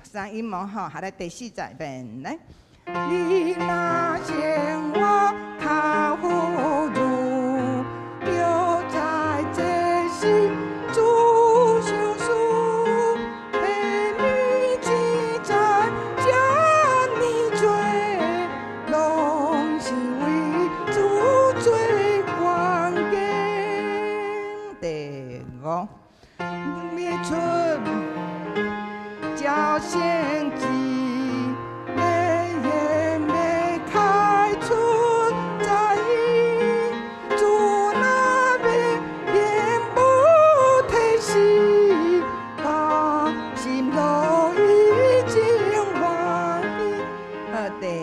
三音哦吼，下来第四十遍来。你若生我较富裕，就在这时主相思，陪你只在这呢多，拢是为主做关键。第五，灭春叫先机。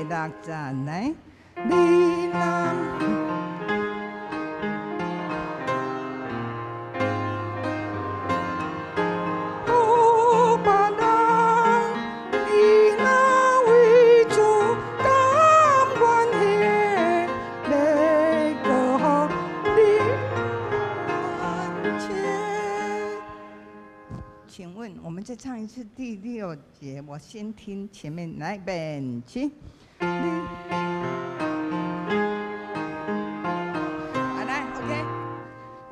六十来，你若有别人，你若为主甘愿的，要搁你还钱。请问，我们再唱一次第六节，我先听前面来一遍，请。来 ，OK。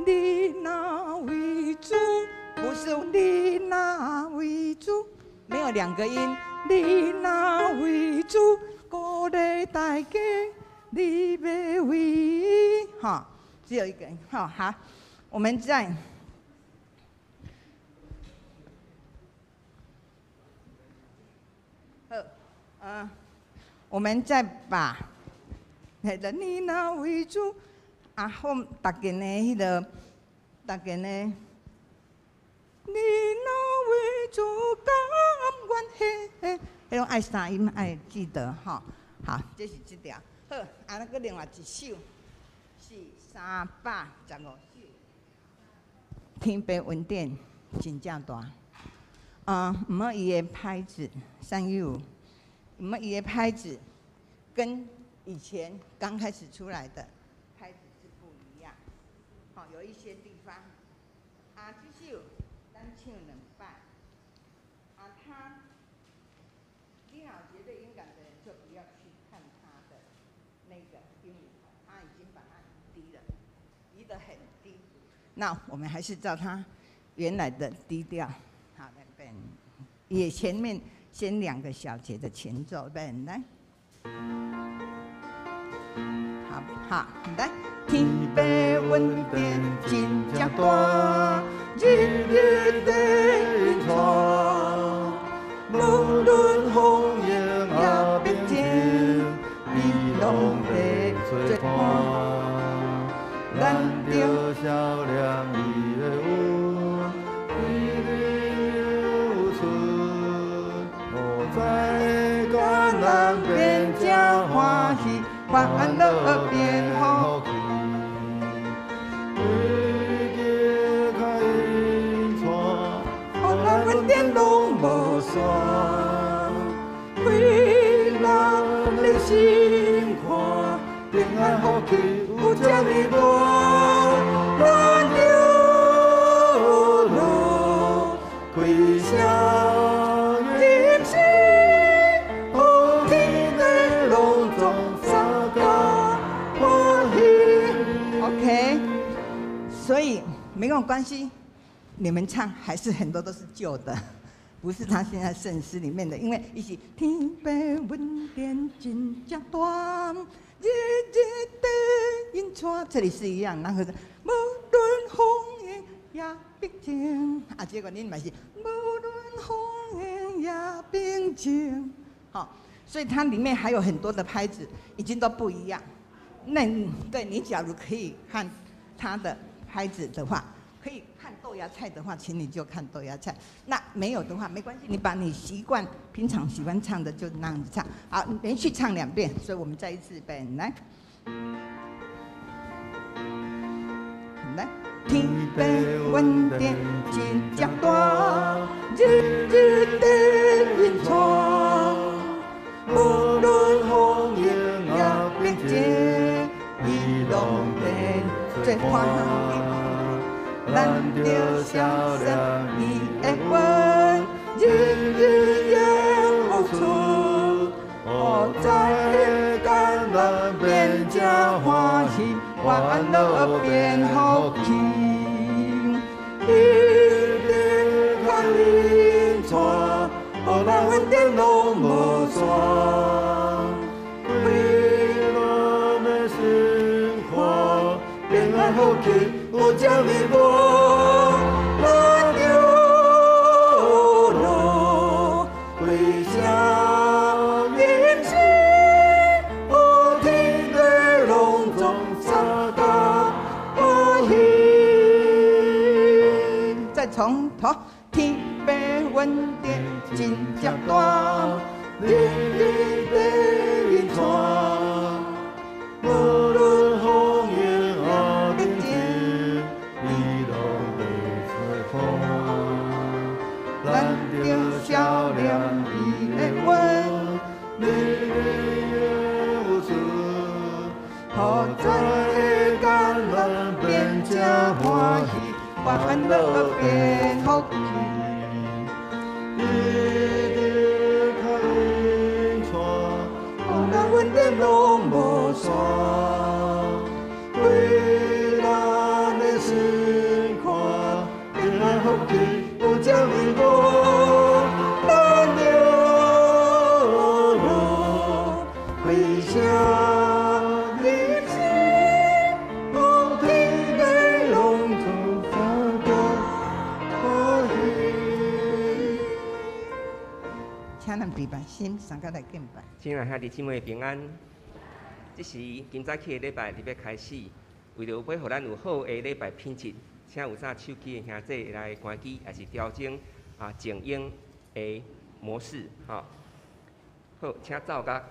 你那为主，不是你那为主，没有两个音。你那为主，鼓励大家，你要为哈，只有一个音，好，我们再。我们再把那个你那为主，后大家呢，迄个大家呢，你那为主甘愿，迄种爱三音爱记得哈。好，这是这条。好，那个另外一首是315首。天边云点真正大。唔好伊的拍子315。我们伊的拍子跟以前刚开始出来的拍子是不一样，好，有一些地方，这首咱唱两摆，他，你若觉得勇敢的人就不要去看他的那个，因为他已经把它移低了，移得很低。那我们还是照他原来的低调，好，来变，也前面。先2个小节的前奏，来，好，来。天边云点真正大，日日在传，无论风雨也必经，你拢会做伴。咱着照亮伊的阮，在甘南边真欢喜，欢乐变好去。日开日传，风浪云点拢无散。为人的心看，平安福气有这么大，咱着路开声。所以没有关系，你们唱还是很多都是旧的，不是他现在圣诗里面的，因为一起天边云点真正大，日日的云彩，这里是一样，然后是无论风雨也平静，结果你们是无论风雨也平静，好，所以它里面还有很多的拍子，已经都不一样。那对你假如可以看它的拍子的话，可以看豆芽菜的话，请你就看豆芽菜。那没有的话没关系，你把你平常喜欢唱的就那样子唱。好，连续唱2遍，所以我们再一次预备，来，来。天边云点真正大，日日的云彩，无论风雨也平静，伊拢会做伴。咱着照亮伊的阮，日日夜。烦恼变福气，一日较认错，予咱稳定拢无山。为咱的生活平安福气有这么无，咱着路为啥人生？再从头，天白云电真正大，日日地云传，无论风雨啊冷天，伊拢袂吹风。咱着笑脸伊的温，日日有事，好在甘愿变正欢喜。烦恼变福气，日日较认错，予咱稳定拢无山。为咱的生活平安福气有这么无，咱着路为啥？请咱陪伴心上甲来敬拜。亲爱兄弟姊妹平安。这是今早起的礼拜，特别开始，为了要互咱有好的礼拜品质，请有啥手机的兄弟来关机，也是调整静音的模式，好，请照甲。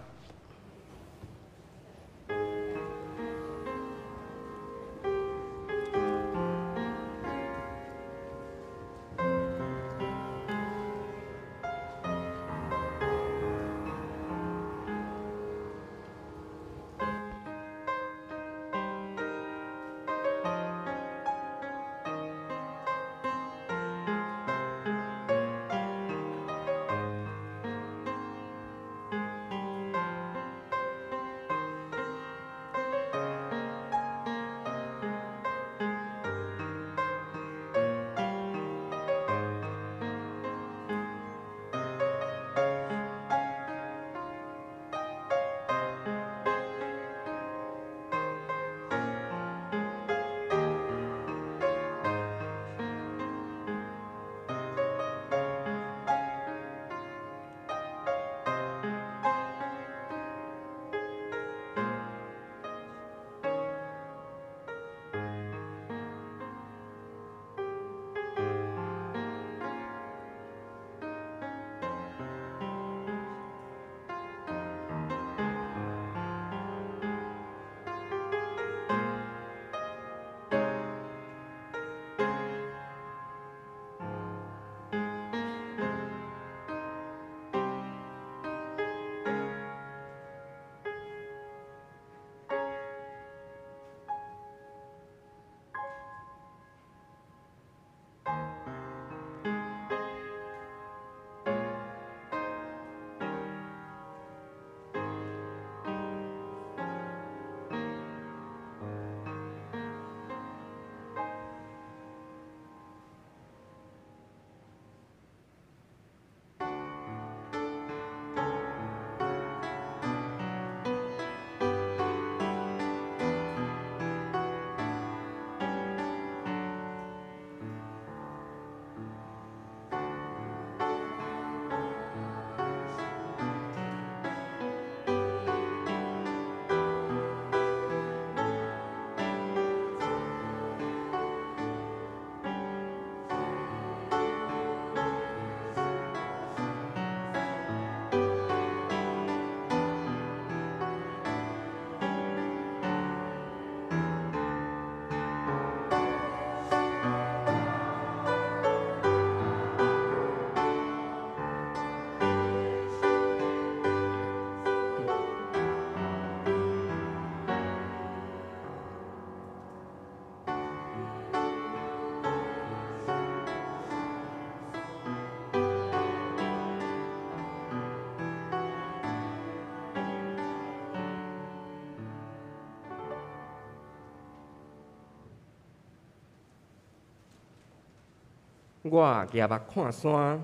我举目看山，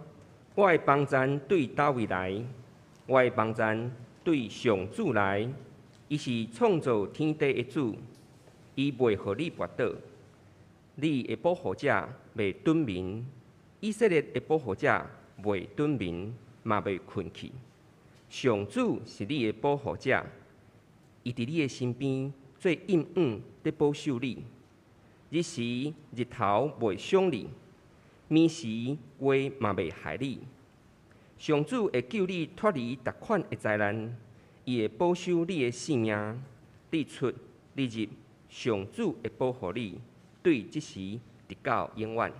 我的帮赞对叨位来？我的帮赞对上主来。伊是创造天地的主，伊袂互你跋倒。你的保护者袂蹲眠，以色列的保护者袂蹲眠，嘛袂困去。上主是你的保护者，伊伫你的身边做阴影，伫保守你。日时日头袂伤你，暝时话嘛袂害你。上主会救你脱离逐款的灾难，伊会保守你的性命。你出你入，上主会保护你，对即时直到永远。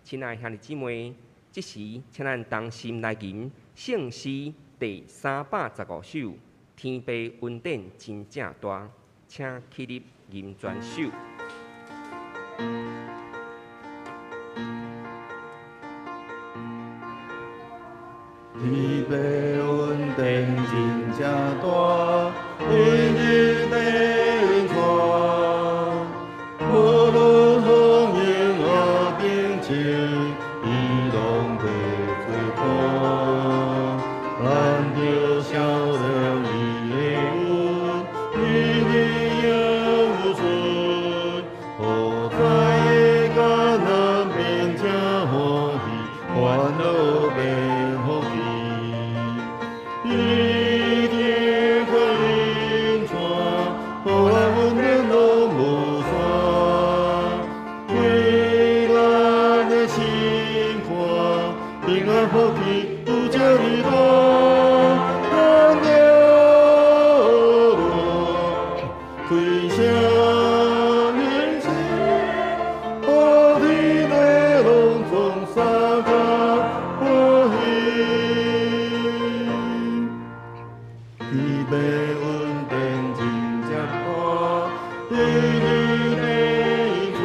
亲爱的兄弟姊妹，即时请咱同心来吟圣诗第315首。天父恩典真正大，请起立吟全首。天父恩典真正大，日日地传，无论风雨或冰晴，伊拢袂吹破。咱着照亮伊的恩，日日有存，好在的甲咱变正欢喜，烦恼变好去。一天可迎传，互咱温暖拢无散，为咱的心肝平安福气有这么大，咱着开声念经，好天地拢从三界欢喜。天父恩典真正大，日日地传，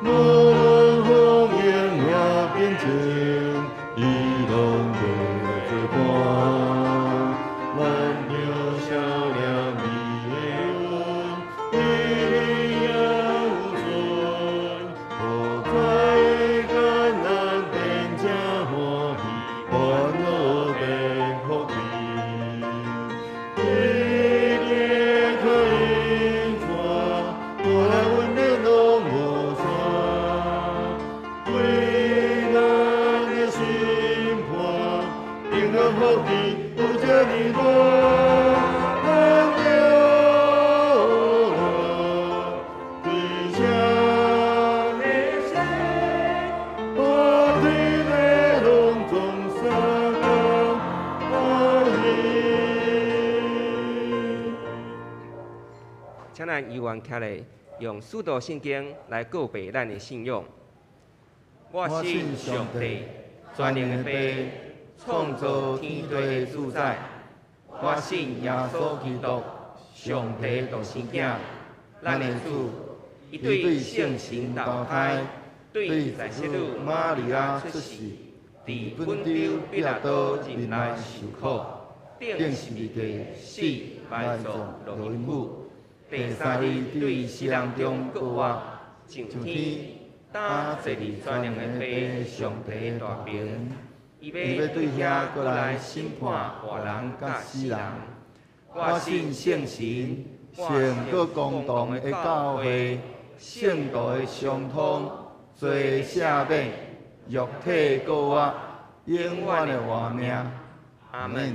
无论风雨或变晴，伊拢袂吹破。咱着照亮伊的恩，日日有存，好在的甲咱变正欢喜，烦恼变福气。日日可迎传，互咱温暖拢无散，为咱的心肝平安福气有这么大，咱着开声念经，好天地拢从三界欢喜。请咱议员起来，用使徒圣经来告白咱的信仰。我信上帝，全能的父，创造天地的主宰。我信耶稣基督，上帝独生囝，咱的主，伊对圣神投胎，对在世女玛利亚出世，伫本州彼拉多人来受苦，顶十字架死，埋葬落阴府。第三日对死人中搁活，上天，打坐伫全能的父上帝的大名。伊要对遐过来审判活人甲死人。我信圣神，圣个公堂的教会，圣道的相通，罪赦免，肉体搁活，永远的活命。阿门。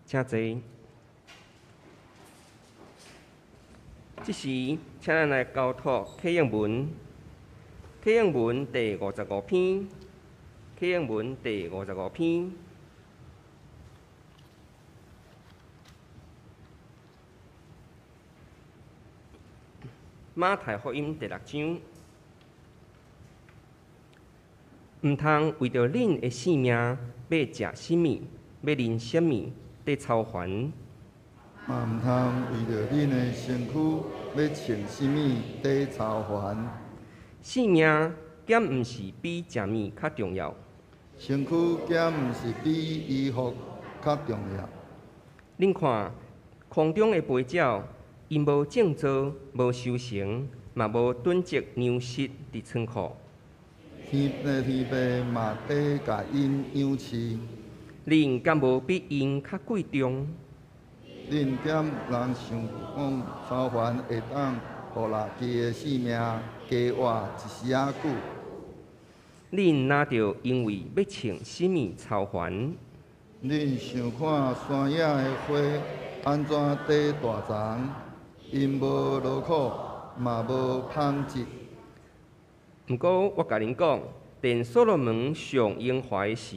请坐。这时，请咱来交托启应文，启应文第55篇，启应文第55篇。马太福音第6章，毋通为着恁的性命要食什么，要啉什么，得操烦。嘛毋通为着恁的身躯要穿什么，得操烦。性命减毋是比食物较重要，身躯减毋是比医学较重要。恁看空中的飞鸟。因无种造，无收成，嘛无囤积粮食伫仓库。天父嘛得甲因养饲。恁敢无比因较贵重？恁点人想讲操烦会当互垃圾的性命加活一时仔久？恁哪着因为要穿什么操烦？恁想看山野的花安怎地大长？因无劳苦，嘛无纺织。毋过我甲恁讲，等所罗门上荣华的时，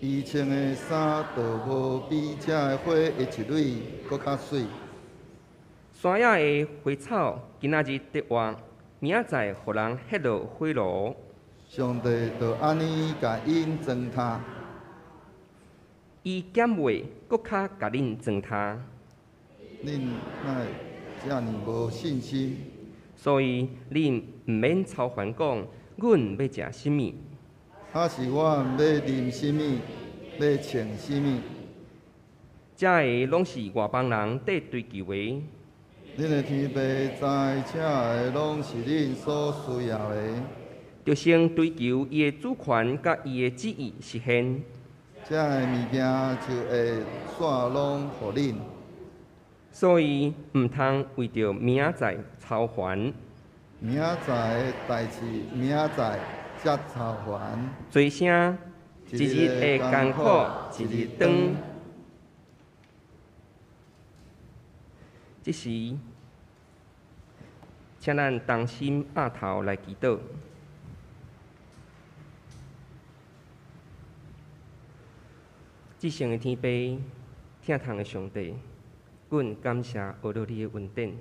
伊穿的衫就无比这的花的一蕊搁较水。山野的花草今仔日得活，明仔载互人ฮ็落火炉。上帝就安尼甲因糟蹋。伊减话，搁较甲恁糟蹋。恁哪遮尔无信心？所以恁毋免操烦讲，阮要食什么？还是我要啉什么，要穿什么？这个拢是外邦人在追求的。恁的天父知，这个拢是恁所需要的。就先追求伊的主权，甲伊的旨意实现。这个物件就会煞拢互恁。所以毋通为着明仔载操烦。明仔载的代志，明仔载才操烦。做声一日的艰苦一日长。这时，请咱同心压头来祈祷。至圣的天父，疼痛的上帝，阮感谢学到你的恩典。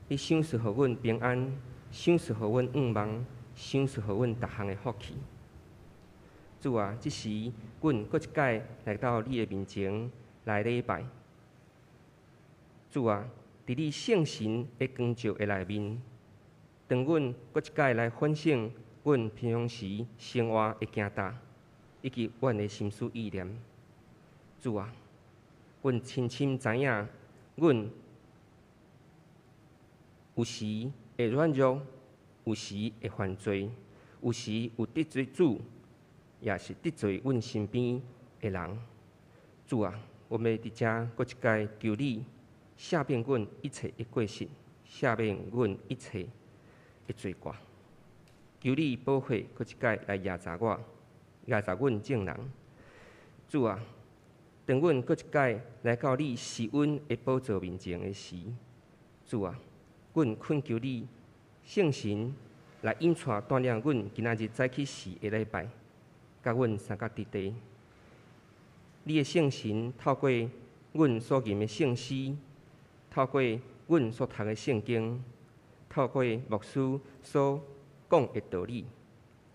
你赏赐予阮平安，赏赐予阮愿望，赏赐予阮逐项的福气。主啊，这时阮搁一摆来到你的面前来礼拜。主啊，伫你圣神的光照的内面，当阮搁一摆来反省阮平常时生活的行踏，以及阮的心思意念。主啊，阮深深知影，阮有时会软弱，有时会犯罪，有时有得罪主，也是得罪阮身边的人。主啊，我们伫遮搁一摆求你赦免阮一切的过失，赦免阮一切的罪过。求你保护搁一摆来压榨我，压榨阮众人。主啊，当阮搁一摆来到你施恩的宝座面前的时，主啊，阮恳求你圣神来引带带领阮今仔日早起时的礼拜，甲阮三甲伫地。你的圣神透过阮所念的圣诗，透过阮所读的圣经，透过牧师所讲的道理，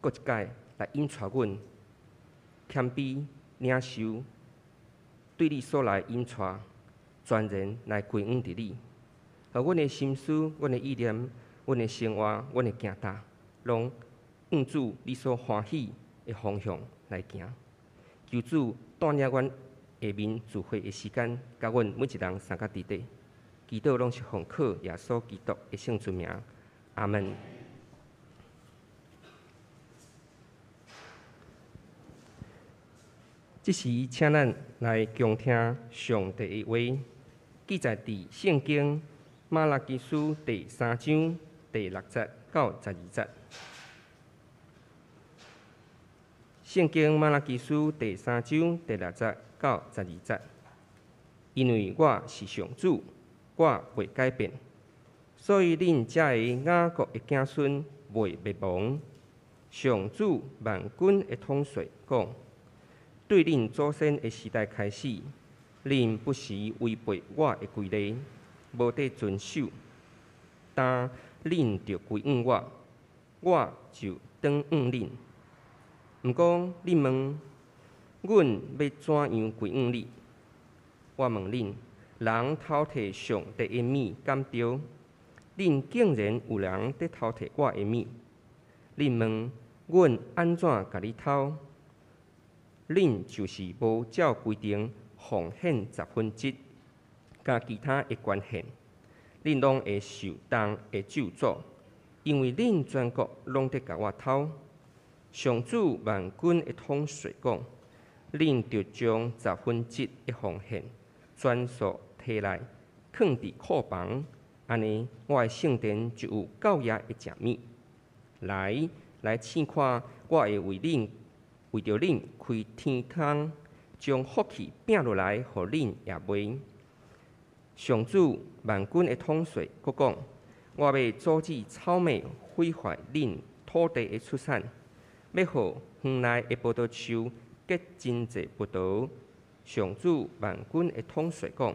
搁一摆来引带阮谦卑领受。对你所来引带，全然来归往伫你，而阮的心思、阮的意念、阮的生活、阮的行踏，拢按主你所欢喜的方向来行。求主带领阮下面聚会的时间，甲阮每一人三甲伫地。祈祷拢是奉靠耶稣基督的圣尊名，阿门。这时，请咱来共听上帝的话，记载伫圣经马拉基书第3章第6节到12节。圣经马拉基书第3章第6节到12节。因为我是上主，我袂改变。所以恁才会雅各的子孙袂灭亡。上主万军的统帅讲：对恁祖先的时代开始，恁不时违背我的规例，无得遵守，但恁就归向我，我就当向恁。毋过恁问，阮要怎样归向你？我问恁，人偷摕上帝的物敢对？恁竟然有人伫偷摕我的物？恁问，阮安怎甲你偷？恁就是无照规定奉献1/10，甲其他的捐献，恁拢会受当的咒诅，因为恁全国拢得甲我偷。上主万军的统帅讲：恁就将1/10的奉献全数摕来，放伫库房，安尼我的圣殿就有够野的食物。来试看，我会为着恁开天窗，将福气拼落来，互恁也袂。上主万军的统帅佫讲：我要阻止草莓毁坏恁土地的出产，要互园内的葡萄树结真侪葡萄。上主万军的统帅讲：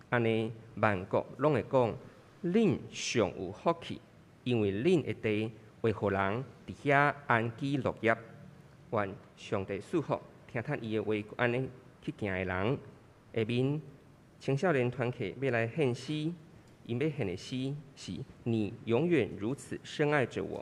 安尼万国拢会讲，恁上有福气，因为恁的地会互人伫遐安居乐业。愿上帝赐福，听他伊的话，安尼去行的人。下面青少年团体要来献诗，因要献的诗是《你永远如此深爱着我》。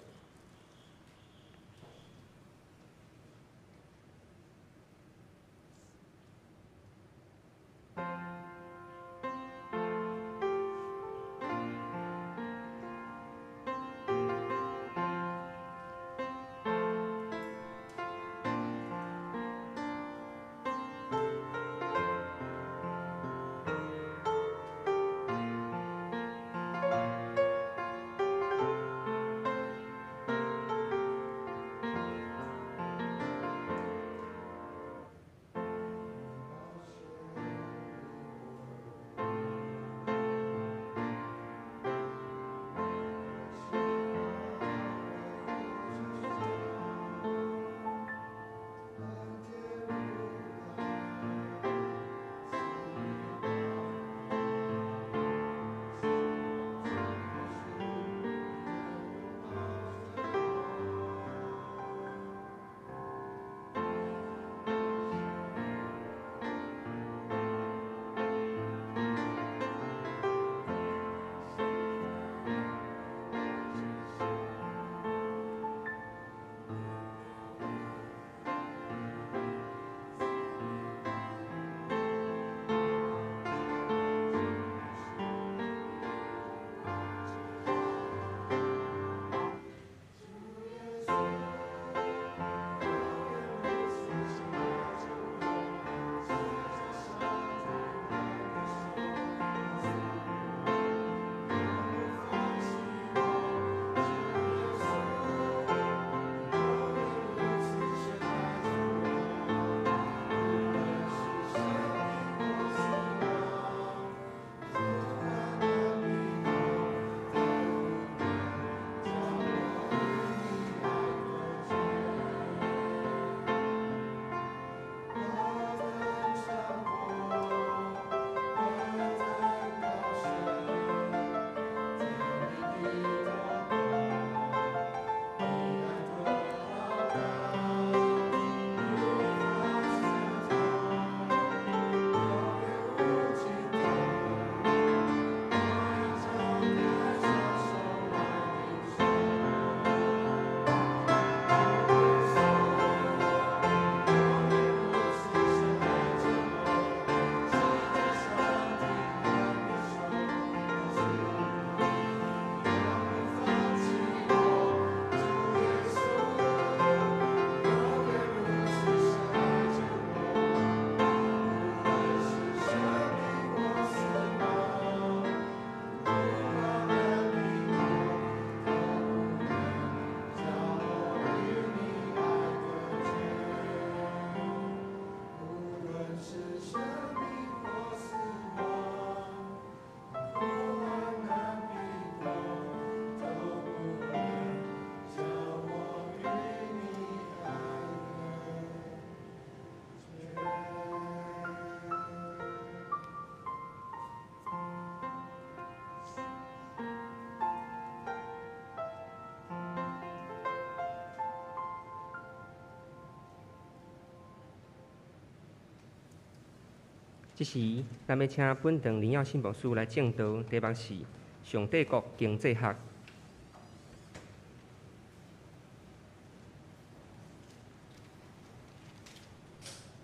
这时，咱要请本堂林耀信牧师来正道题目是上帝国经济学。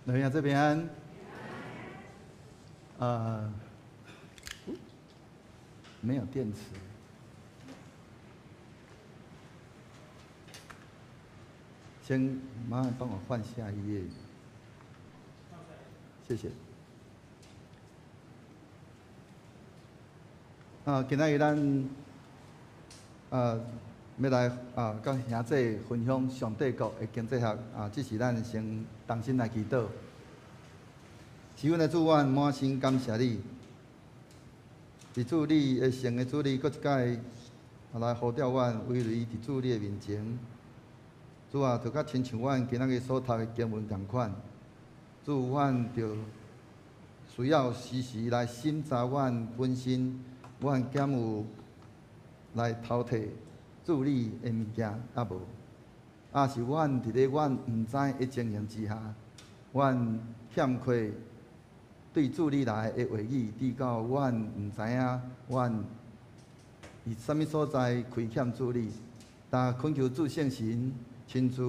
老兄这边，没有电池，先麻烦帮我换下一页，谢谢。今仔日咱要来甲兄弟分享上帝国的经济学这是咱先同心来祈祷。是阮的主，阮满心感谢你，伫主你的圣的主你，搁一届来呼召阮为你伫主你的面前。主啊，就甲亲像阮今仔日所读的经文同款，主阮就需要时时来审查阮本身，阮敢有来偷摕主你的物件啊无？是阮伫咧阮毋知的情形之下，阮欠缺对主你来的话语，直到阮毋知影，阮伫啥物所在亏欠主你，但恳求主圣神亲自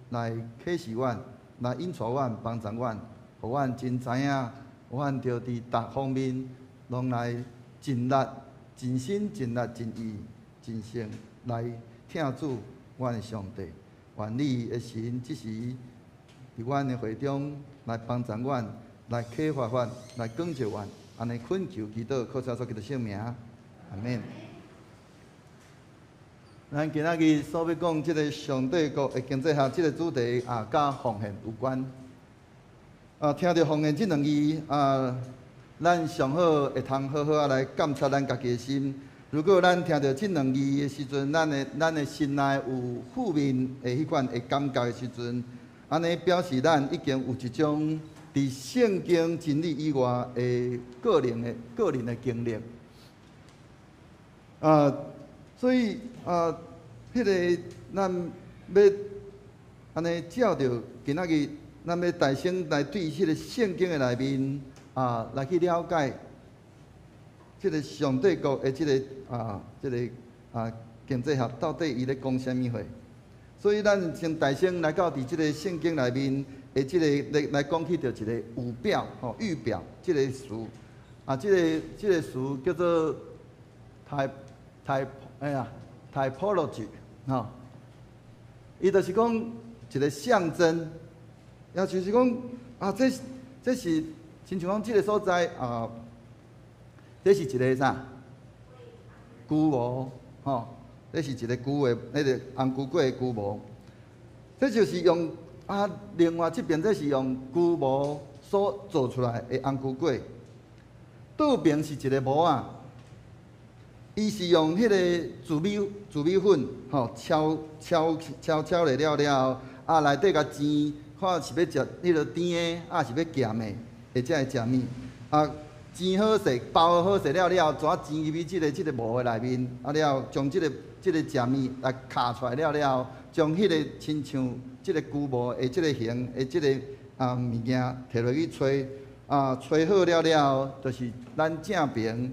来启示阮，来引带阮，帮助阮，互阮真知影，阮着伫逐方面拢来尽力、尽心、尽力、尽意、尽性来听主，阮的上帝。愿你的神即时伫阮的会中来帮助阮，来启发阮，来光照阮，安尼恳求祈祷，靠主所基督圣名，阿免。咱今仔日所要讲即个上帝国的经济学即个主题甲奉献有关。听到奉献即两字咱上好会通好好来检查咱家己的心。如果咱听到即两字的时阵，咱的心内有负面的迄款的感觉的时阵，安尼表示咱已经有一种伫圣经真理以外的个人的经历。所以迄个咱要安尼照着今仔日，咱要大声来对迄个圣经的内面来去了解，即个上帝国的即个经济学到底伊咧讲啥物货？所以咱先大声来到伫即个圣经内面的即个来讲起着一个预表预表即个词即个词叫做typology 伊就是讲一个象征，也就是讲这是亲像讲即个所在这是一个啥？龟模这是一个龟的迄个红龟粿的龟模，这就是用另外这边这是用龟模所做出来的红龟粿，倒边是一个模仔。伊是用迄个糯米粉，敲来了，内底甲煎，看是要食迄个甜的，是要咸的，或者会食物。煎好势，包好势了，纸煎入去即个模的内面，了将即个食物来卡出来了，将迄个亲像即个龟模的即个形的即个物件摕落去吹，吹好了，就是咱正边。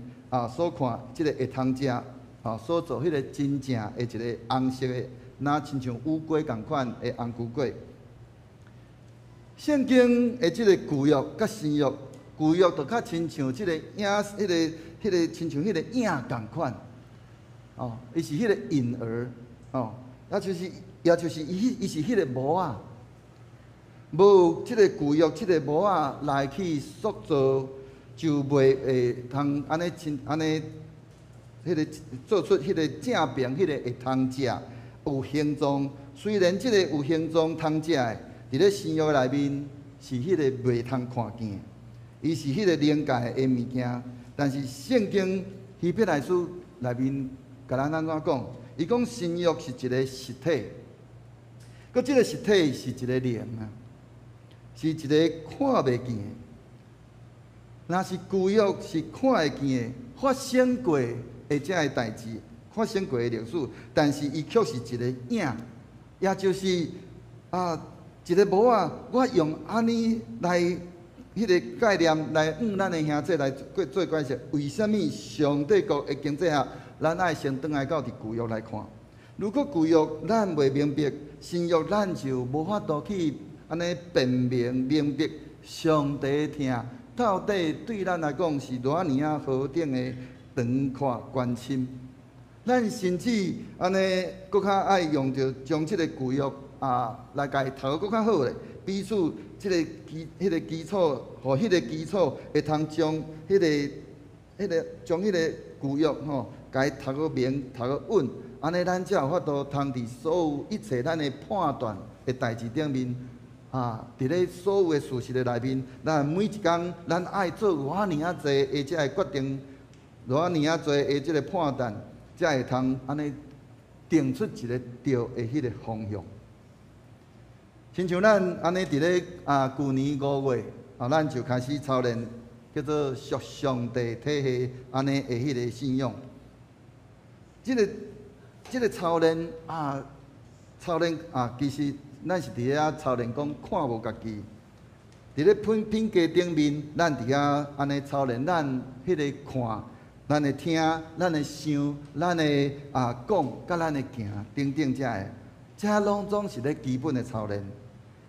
所看即个会通食，所做迄个真正的一个红色的，那亲像乌龟共款的红龟粿。圣经的即个旧约甲新约，旧约就较亲像即个影，迄个亲像迄个影共款，伊是迄个婴儿，也就是伊是迄个模仔，无即个旧约即个模仔来去塑造。就袂会通安尼迄个做出迄个正平，迄个会通食有形状。虽然即个有形状通食的，伫咧新约内面是迄个袂通看见，伊是迄个灵界的物件。但是圣经希伯来书内面甲咱安怎讲？伊讲新约是一个实体，佮即个实体是一个灵是一个看袂见的。若是旧约是看会见的，发生过的这个代志，发生过的历史，但是伊却是一个影，也就是一个模仔，我用安尼来迄个概念来咱的兄弟来做解释，为什么上帝国的经济下，咱爱先转来到伫旧约来看？如果旧约咱袂明白，新约咱就无法度去安尼辨明白上帝听到底对咱来讲是偌尔啊何等的长阔关心。咱甚至安尼搁较爱用着将即个旧约来家己读搁较好咧，彼此即个基础，互迄个基础会通将将迄个旧约吼，家己读个明，读个稳，安尼咱才有法度通伫所有一切咱的判断的代志顶面，伫咧所有的事实的内面，咱每一工咱爱做偌尔啊侪的即个决定，偌尔啊侪的即个判断，才会通安尼定出一个对的迄个方向。亲像咱安尼伫咧旧年5月咱就开始操练叫做属上帝体系安尼的迄个信仰。即个操练其实咱是伫咧操练讲看无家己，伫咧品格顶面，咱伫遐安尼操练，咱迄个看，咱会听，咱会想，咱会讲，甲咱会行，等等这拢总是咧基本的操练。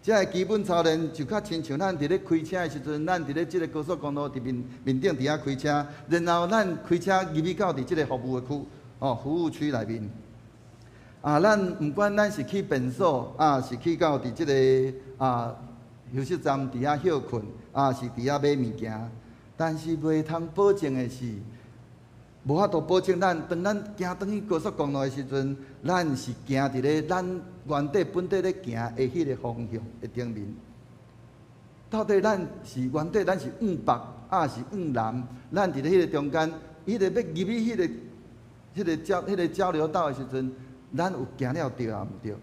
这个基本操练就较亲像咱伫咧开车的时阵，咱伫咧即个高速公路伫面顶伫遐开车，然后咱开车入去到伫即个服务区服务区内面。咱毋管咱是去便所，是去到伫即个休息站伫遐休困，是伫遐买物件，但是袂通保证的是，无法度保证当咱行转去高速公路的时阵，咱是行伫咧咱原底本底咧行的迄个方向的顶面。到底咱是原底咱是往北，是往南？咱伫咧迄个中间，迄个要入去迄个交流道的时阵，咱有行了对啊，毋对？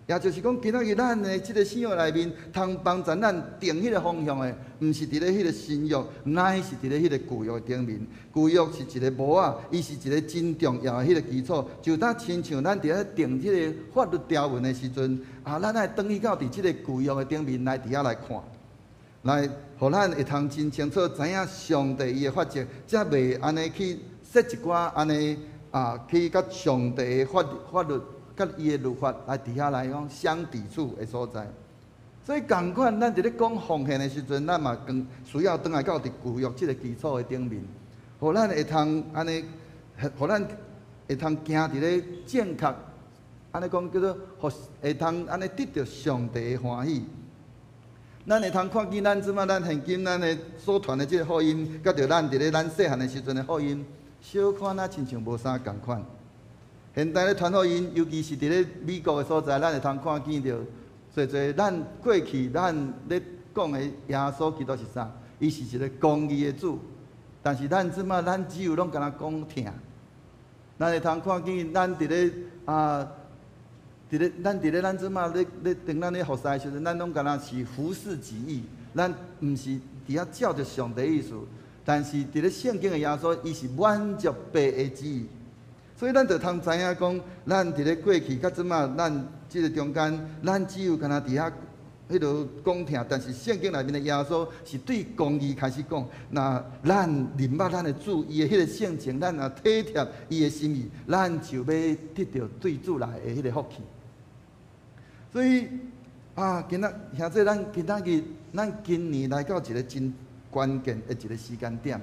也就是讲，今仔日咱的即个信仰内面，通帮助咱定迄个方向的，毋是伫咧迄个新约，乃是伫咧迄个旧约顶面。旧约是一个模仔，伊是一个真重要的迄个基础。就当亲像咱伫咧定即个法律条文的时阵，咱爱转去到伫即个旧约的顶面来伫遐来看，来，互咱会通真清楚知影上帝伊的法则，才袂安尼去设一寡安尼去甲上帝的法律。甲伊的律法来伫遐来讲相抵触的所在，所以共款，咱伫咧讲奉献的时阵，咱嘛更需要转来到伫旧约即个基础的顶面，互咱会通安尼，互咱会通行伫咧正确，安尼讲叫做会通安尼得到上帝的欢喜。咱会通看见咱即马咱现今咱的所传的即个福音，甲着咱伫咧咱细汉的时阵的福音，小可仔亲像无啥共款。现代咧传福音，尤其是伫咧美国的所在，咱会通看见着，侪咱过去咱咧讲的耶稣基督是啥？伊是一个公义的主，但是咱即马咱只有拢敢若讲听。咱会通看见咱伫咧咱即马咧等咱咧服侍的时阵，咱拢敢若是服侍己意，咱毋是伫遐照着上帝意思，但是伫咧圣经的耶稣，伊是满足爸的旨意。所以咱就通知影讲，咱伫咧过去甲即马，咱即个中间，咱只有敢若伫遐迄落讲听，但是圣经内面的耶稣是对公义开始讲。那咱明白咱的主，伊的迄个性情，咱若体贴伊的心意，咱就要得到对主来的迄个福气。所以今仔兄弟，咱今年来到一个真关键的一个时间点。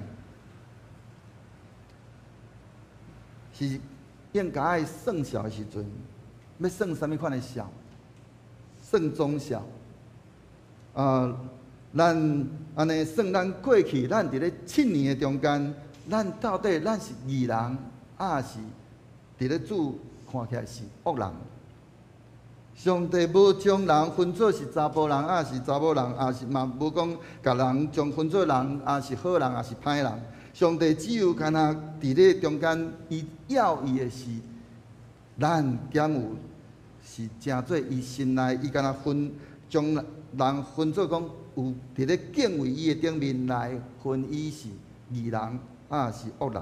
是应该爱算数的时阵，要算什么款的数？算总数。咱安尼算咱过去，咱伫咧7年的中间，咱到底咱是义人，是伫咧主看起来是恶人？上帝无将人分做是查甫人，是查某人，是嘛无讲甲人将分做人，是好人，是歹人。上帝只有干那伫咧中间，伊要伊的是咱减有是正做伊心内，伊干那将人分做讲有伫咧敬畏伊的顶面来分伊是义人，是恶人。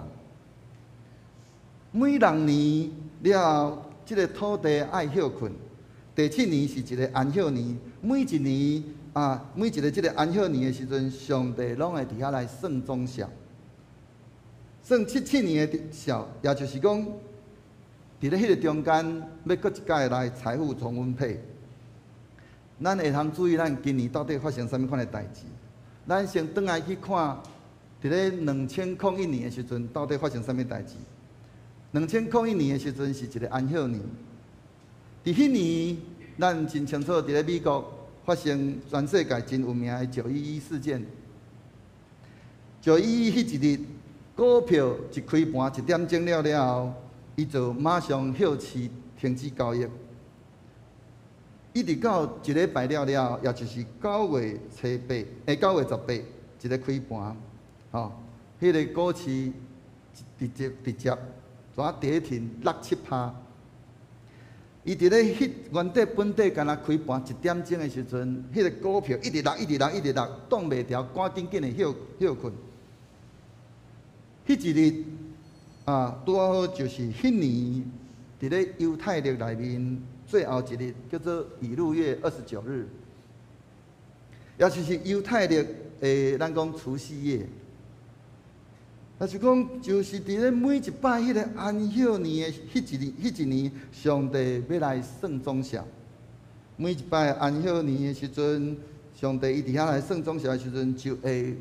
每6年了，即个土地爱休困。第7年是一个安息年，每一年每一个即个安息年的时阵，上帝拢会伫遐来算总数，算7年的数，也就是讲，伫咧迄个中间，要搁一届来财富重分配。咱会通注意咱今年到底发生啥物款的代志。咱先转来去看，伫咧2001年的时阵，到底发生啥物代志？2001年的时阵是一个安息年。伫迄年，咱真清楚，伫咧美国发生全世界真有名的911事件。911迄一日，股票一开盘1点钟了后，伊就马上休市停止交易。一直到一礼拜了后，也就是9月18一个开盘，迄个股市直接跌停6-7%。伊伫咧原底本地干那开盘1点钟的时阵，迄个股票一直落，挡袂牢，赶紧的休困。迄一日拄好就是迄年伫咧犹太历内面最后一日，叫做以路月29日，也就是犹太历咱讲除夕夜。也是讲，就是伫咧每一摆迄个安息年的迄一年，上帝要来算总数。每一摆安息年的时阵，上帝伊伫遐来算总数的时阵，就会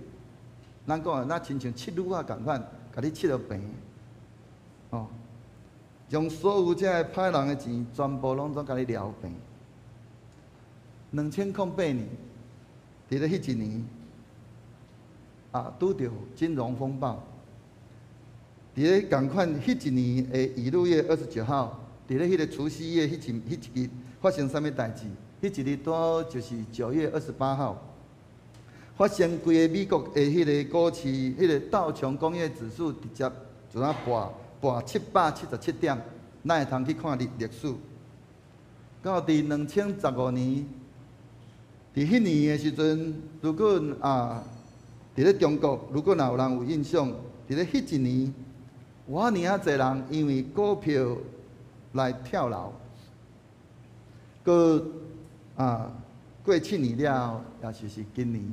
咱讲那亲像七女仔共款，甲你切落平，将所有遮个歹人的钱全部拢总甲你撩平。2008年，伫咧迄一年，拄着金融风暴。伫咧共款迄一年的以路月29号，伫咧迄个除夕夜迄一日发生啥物代志？迄一日拄好就是9月28号，发生规个美国的迄个股市，迄个道琼工业指数直接就破777点，咱会通去看历史。到伫2015年，伫迄年的时阵，如果伫咧中国，如果若有人有印象，伫咧迄一年。有尔侪人因为股票来跳楼，过7年了后，也就是今年，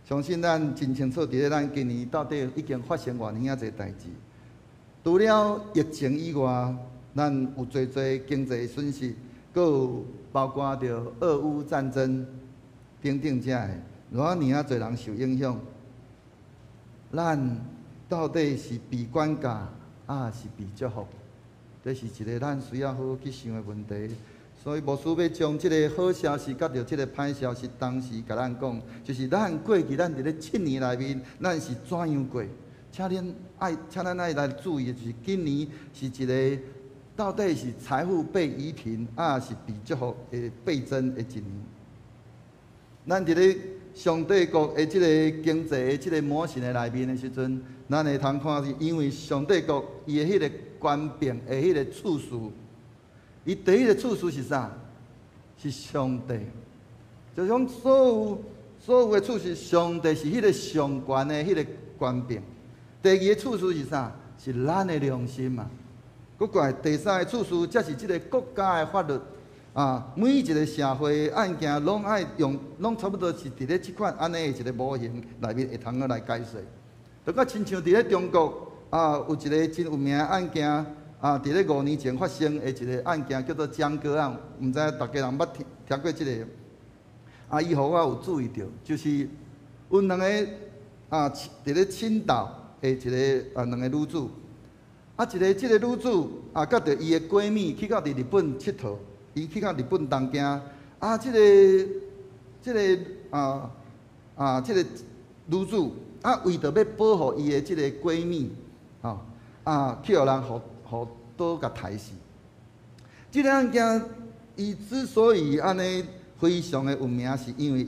相信咱真清楚，伫咧咱今年到底已经发生偌尔侪代志。除了疫情以外，咱有侪经济损失，阁有包括着俄乌战争等等遮个，偌尔侪人受影响，咱。到底是被管教，是被祝福？这是一个咱需要好好去想的问题。所以，牧师要将这个好消息甲着这个歹消息同时甲咱讲，就是咱过去咱伫咧7年内面，咱是怎样过？请咱爱来注意，就是今年是一个到底是财富被移平，是被祝福的倍增的一年。咱伫咧上帝国的这个经济的这个模型的内面的时阵。咱会通看是因为上帝国伊的迄个官兵的迄个次序，伊第一个次序是啥？是上帝，就讲所有的次序，上帝是迄个上悬的迄个官兵。第二个次序是啥？是咱的良心嘛。搁过来第三个次序，才是即个国家的法律。每一个社会案件拢爱用，拢差不多是伫咧即款安尼的一个模型内面会通来解释。就甲亲像伫咧中国有一个真有名的案件伫咧5年前发生的一个案件，叫做江歌案，毋知大家人捌听过即个？伊互我有注意到，就是有两个伫咧青岛的一个两个女子，即个女子甲着伊的闺蜜去到日本佚佗，伊去到日本东京，即个女子。为着要保护伊的即个闺蜜，去互人互倒甲刣死。即个案件，伊之所以安尼非常的有名，是因为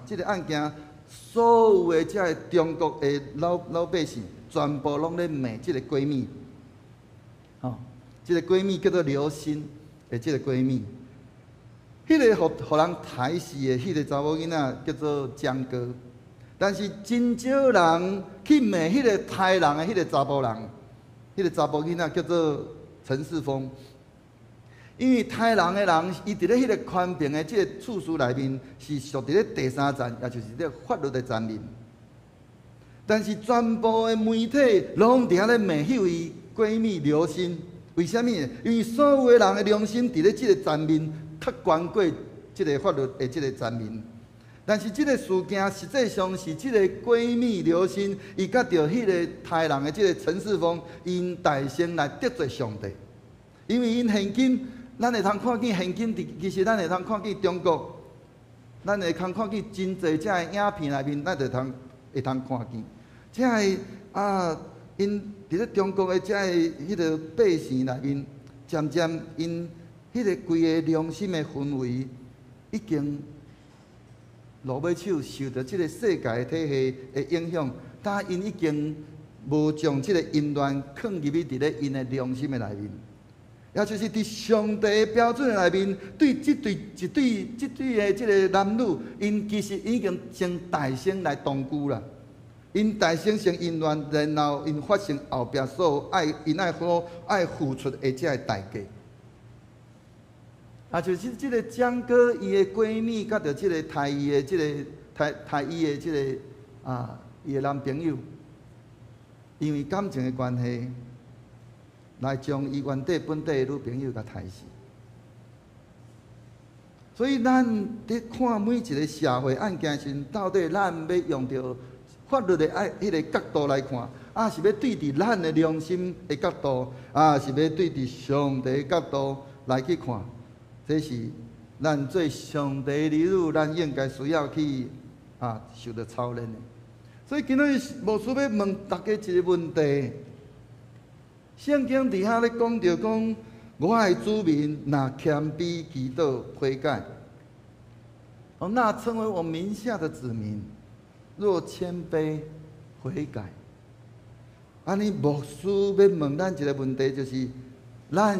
即个案件所有的遮个中国的老百姓，全部拢咧骂即个闺蜜。即个闺蜜叫做刘星的即个闺蜜，迄个互人刣死的迄个查某囡仔叫做江歌。但是真少人去骂迄个杀人的迄个查甫人，迄个查甫囡仔叫做陈世峰。因为台人的人，伊伫咧迄个宽平的即个处事内面，是属伫咧第三层，也就是咧法律的层面。但是全部的媒体拢伫遐咧骂迄位闺蜜刘星，为虾米？因为所有的人的良心伫咧即个层面较悬过即个法律的即个层面。但是即个事件实际上是即个闺蜜刘星，伊甲着迄个台人的即个陈世峰，因大声来得罪上帝，因为因现今。咱会通看见现今，其实咱会通看见中国，咱会通看见真侪遮个影片内面，咱会通看见，遮个因伫咧中国的遮个迄个百姓内面，渐渐因迄个规个良心的氛围，已经落尾手受到即个世界的体系的影响，但因已经无将即个因缘放入去伫咧因的良心的内面。也就是伫上帝的标准内面，对一对的即个男女，因其实已经先大声来同居啦。因大声成因缘，然后因发生后壁所因爱付出的这个代价。啊，就是即个江哥伊的闺蜜，甲着即个台裔的即个台裔的即个伊的男朋友，因为感情的关系。来将伊原底本地的女朋友甲杀死，所以咱伫看每一个社会案件时，到底咱要用着法律的迄个角度来看，是要对伫咱的良心的角度，是要对伫上帝的角度来去看，这是咱做上帝的儿女，咱应该需要去受到操练的。所以今仔日牧师要问大家一个问题。圣经底下咧讲着讲，我的子民若谦卑祈祷悔改，那成为我名下的子民，若谦卑悔改，安尼牧师要问咱一个问题，就是咱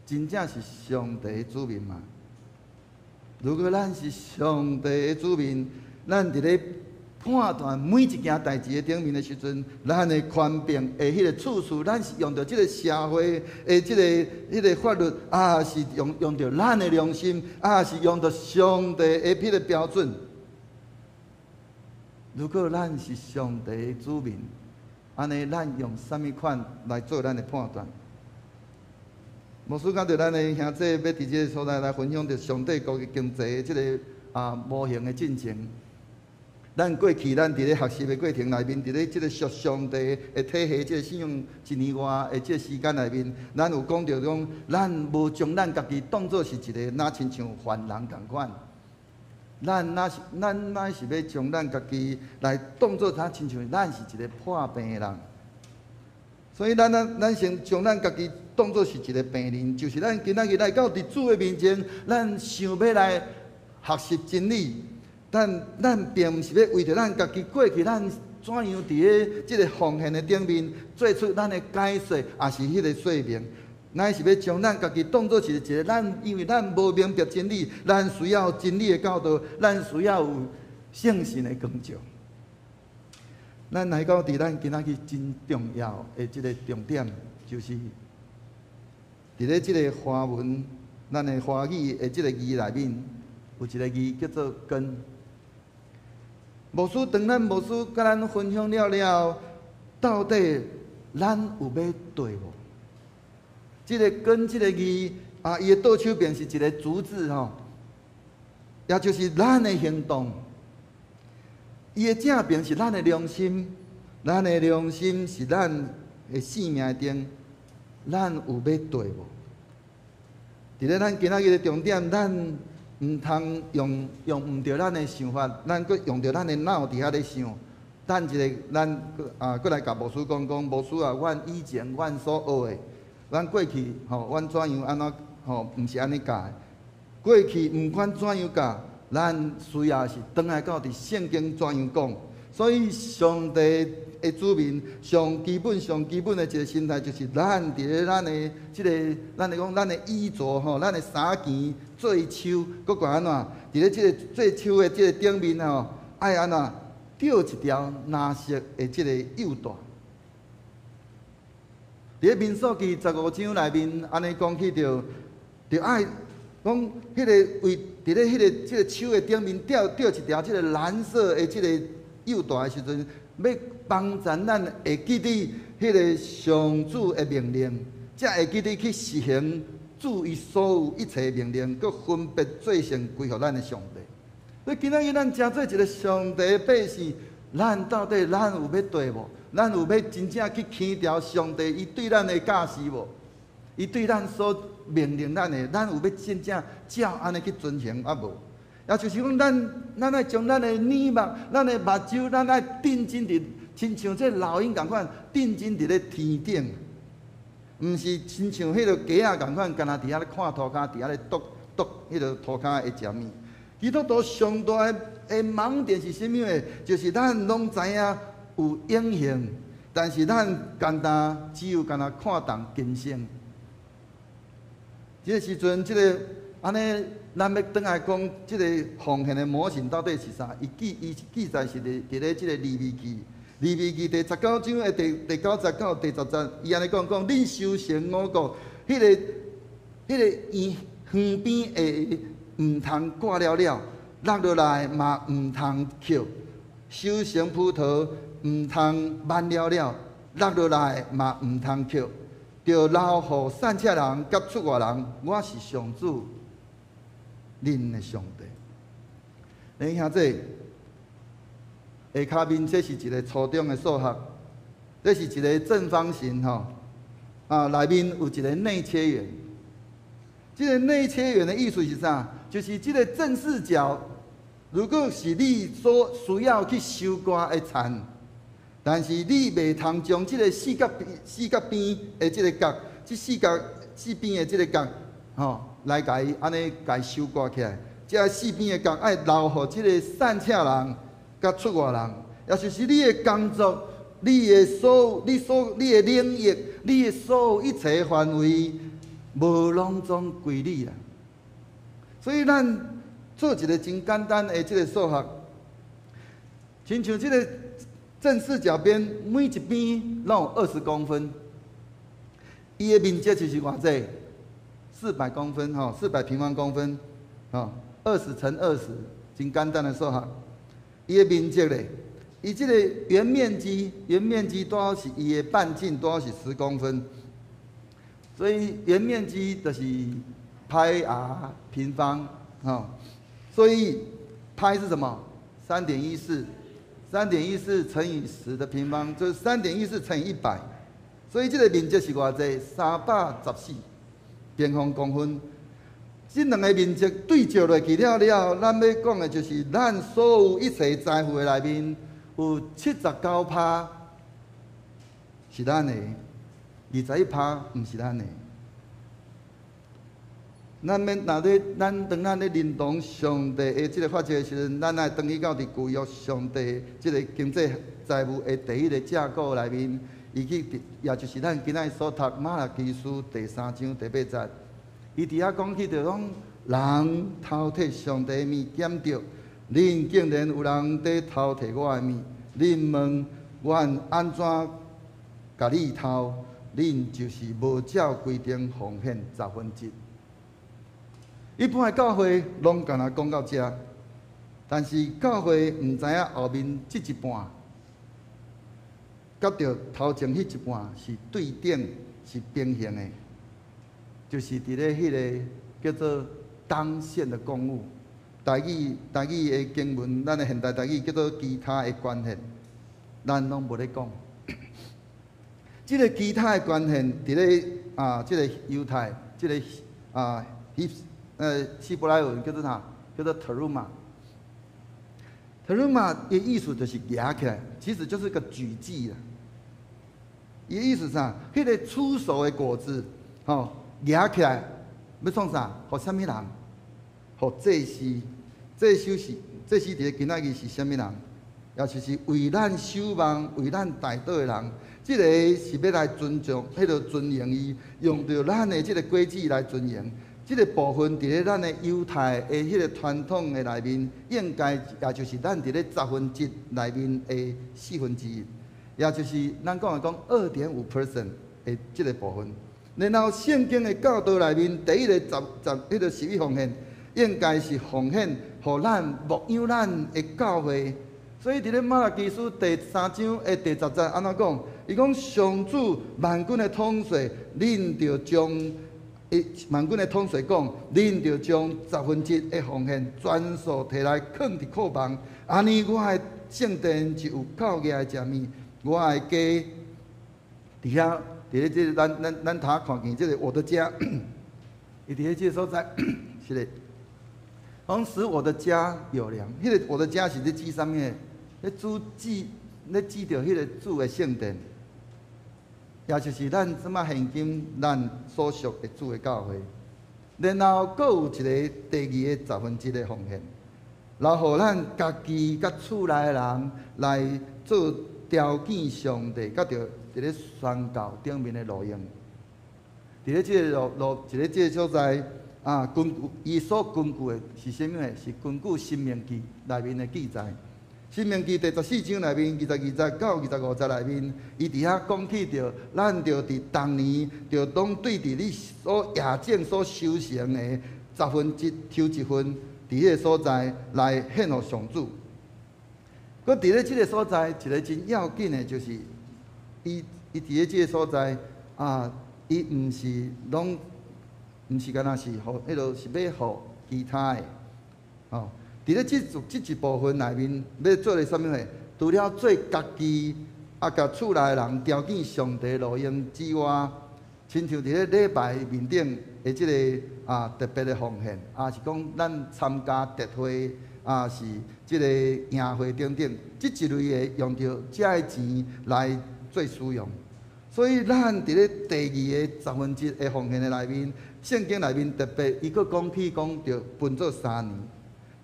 真正是上帝的子民吗？如果咱是上帝的子民，咱伫咧判断每一件代志的顶面的时阵，咱的宽平的迄个处事，咱是用着即个社会的迄个法律，是用着咱的良心，是用着上帝的迄个标准。如果咱是上帝的子民，安尼咱用什么款来做咱的判断？牧师讲着咱的兄弟要伫即个所在来分享着上帝国的经济的即个无形的进程。咱过去咱伫咧学习的过程内面，伫咧即个属上帝的体系，即个信用一年外的即个时间内面，咱有讲到讲，咱无将咱家己当作是一个若亲像犯人共款。咱若是要将咱家己来当作他亲像咱是一个破病的人，所以咱先将咱家己当作是一个病人，就是咱今仔日来到伫主的面前，咱想要来学习真理。但咱并毋是要为着咱家己过去，咱怎样伫咧即个奉献的顶面做出咱的解说，也是迄个说明，乃是要将咱家己当作是一个因为咱无明白真理，咱需要真理的教导，咱需要有圣神的光照。咱来到伫咱今仔日真重要的即个重点，就是伫咧即个华文，咱的华语的即个字内面，有一个字叫做根。牧师当咱牧师甲咱分享了，到底咱有要对无？即个根即个字伊的倒手边是一个竹字吼，也就是咱的行动。伊的正边是咱的良心，咱的良心是咱的性命中，咱有要对无？伫咧咱今仔日的重点，咱毋通用毋着咱的想法，咱阁用着咱的脑伫遐咧想。等一个，咱阁来甲牧师讲，牧师阮以前阮所学的，咱过去阮怎样安怎毋是安尼教的。过去毋管怎样教，咱需要是倒来到伫圣经怎样讲。所以上帝的子民上基本的一个心态，就是咱伫咧咱的即个，咱讲咱的衣着咱的衫钱做手，搁管安怎？伫咧即个做手的即个顶面爱安怎吊一条蓝色的即个诱带。伫咧民数记15章内面，安尼讲起着就爱讲迄个为伫咧迄个即个树的顶面吊一条即个蓝色的即个幼大的时阵，要帮助咱会记得迄个上主的命令，才会记得去实行主伊所有一切命令，佮分别做成归互咱的上帝。所以今仔日咱诚做一个上帝的百姓，咱到底有要对无？咱有要真正去牵条上帝伊对咱的教示无？伊对咱所命令咱的，咱有要真正照安尼去遵行啊无？也就是讲，咱爱将咱的耳目、咱的目睭，咱爱定睛伫，亲像这老鹰共款，定睛伫咧天顶，毋是亲像迄个鸡仔共款，干那伫遐咧看涂骹，伫遐咧啄迄个涂骹会食物。基督徒上大的盲点是啥物诶？就是咱拢知影有永恒，但是咱只有干那看重今生。这个时阵，这个安尼，咱要转来讲，这个奉献的模型到底是啥？伊记载是伫咧这个利未记，利未记第19章的第99、第10节，伊安尼讲，恁修成五谷，迄个园边的毋通挂了，落落来嘛毋通捡；收成葡萄毋通慢了，落落来嘛毋通捡。着留互散车人甲出外人，我是上主，恁的上帝。恁兄弟，下骹面这是一个初中的数学，这是一个正方形吼，内面有一个内切圆。这个内切圆的意思是啥？就是这个正四角，如果是你所需要去收割的田，但是你袂通将这个四角边的这个角，四边的这个角，来甲伊安尼甲伊收割起来。这四边的角爱留互这个散车人甲出外人，也就是你的工作、你的领域、你的所有一切范围，无拢总归你啦。所以咱做一个真简单的这个数学，亲像这个正四角边每一边拢有20公分，伊的面积就是偌济？400公分，400平方公分，20乘20，真简单的数学。伊的面积咧，伊这个原面积多少是伊的半径多少是10公分，所以原面积就是派 r 平方，所以派是什么？3.14乘以10的平方，就是3.14乘以100，所以这个面积是偌济？314平方公分。这两个面积对照落去了，咱要讲的就是咱所有一切财富的内面，有79%是咱的，21%毋是咱的。咱当咧认同上帝的这个法则的时阵，咱爱当去到伫具有上帝这个经济财务的第一个架构内面，也就是咱今仔所读马拉基书第3章第8节，伊伫遐讲起着讲，人偷摕上帝的物捡着，恁竟然有人在偷摕我的物，恁问阮安怎甲你偷？恁就是无照规定奉献1/10。一般的教会拢干那讲到这，但是教会毋知影后面这一半，甲着头前迄一半是对等是平行的，就是伫咧迄个叫做当线的公务。台语的经文，咱的现代台语叫做其他的关系，咱拢无咧讲。这个其他的关系，伫咧这个犹太，这个希伯来文叫做啥？叫做 teruma。teruma 的意思就是夹起来，其实就是个举祭啦。伊意思啥？迄个出熟的果子，夹起来要创啥？互什么人？互祭司。祭司伫咧今仔日是什么人？也就是为咱守望、为咱代祷的人。这个是要来尊重、迄个尊迎伊，用着咱的这个规矩来尊迎。这个部分伫咧咱的犹太的迄个传统的内面，应该也就是咱伫咧1/10内面的1/4，也就是咱讲2.5% 的这个部分。然后圣经的教导内面，第一个迄个11奉献，应该是奉献，互咱牧养咱的教会。所以伫咧马拉基书第3章的第10节安怎讲？伊讲上主万军的统帅，恁着将万军的统帅讲，恁着将1/10的奉献全数摕来放伫库房，安尼我的圣殿就有够额的食物，我的家伫遐。伫咧即咱头看见即个我的家，伊伫咧即个所在，是咧，讲使我的家有粮。迄个我的家是咧指啥物？咧指着迄个主的圣殿，也就是咱即马现今咱所属的主的教会。然后佫有一个第2个1/10的奉献，然后咱家己甲厝内的人来做条件上帝，甲着。伫咧宣教顶面的路用，伫咧即个即个所在啊，根据伊所根据的是啥物呢？是根据《申命记》内面的记载，《申命记》第14章内面22节到25节内面，伊伫遐讲起着，咱着伫当年着拢对伫你所业种所修成的1/10抽1份，伫迄个所在来献互上主。佮伫咧即个所在，一个真要紧的就是。伊伫咧即个所在啊，伊毋是拢，毋是干那是互迄落是要互其他的，哦。伫咧即一部分内面，要做咧啥物呢？除了做家己甲厝内人条件上帝路用之外，亲像伫咧礼拜面顶的即个特别的奉献，是讲咱参加特会是即个宴会等等，即一类的用着遮个钱来。做使用，所以咱伫咧第2个1/10的奉献的内面，圣经内面特别伊佫讲起讲着分做3年。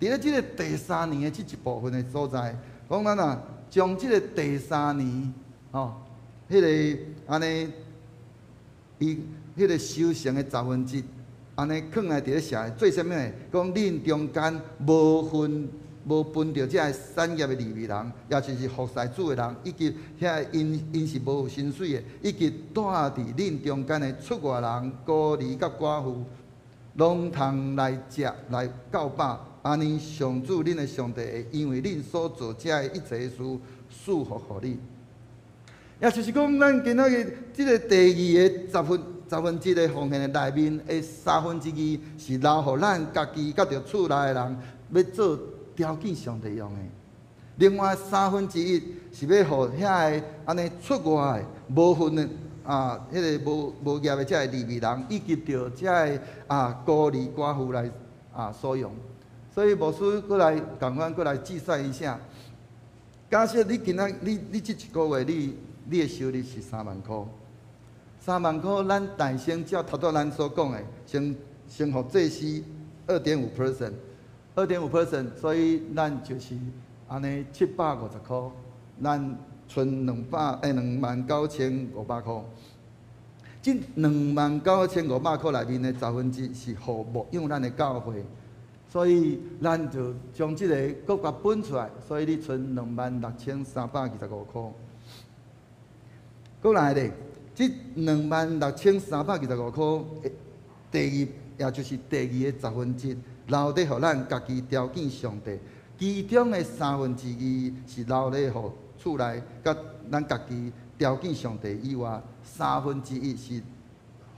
伫咧即个第3年的即一部分的所在，讲咱将即个第3年迄个安尼，伊迄个修成的1/10，安尼放来伫咧写做啥物呢？讲恁中间无分着遮个产业的利未人，也就是服侍主的人，以及遐因是无有薪水的，以及住伫恁中间的出外人、孤儿甲寡妇，拢通来食来到饱。安尼上主恁的上帝会因为恁所做遮个一切事祝福互你。也就是讲，咱今仔日即个第2个1/10的奉献的内面的2/3是留互咱家己甲着厝内的人要做。条件上帝用的，另外1/3是要互遐个安尼出外的无份的迄个无业的遮个利未人，以及着遮个孤儿寡妇来所用。所以牧师过来共阮过来计算一下，假设你今仔你即一个月你的收入是3万块，3万块咱大省照头拄咱所讲的，先互这是2.5%。2.5%， 所以咱就是安尼750块，咱存29500块。即29500块内面的1/10是互牧养咱的教会，所以咱就将即个国家分出来，所以你存26325块。过来咧，即26325块，也就是第2个1/10。留咧，互咱家己条件上帝，其中的2/3是留咧，互厝内甲咱家己条件上帝以外，1/3是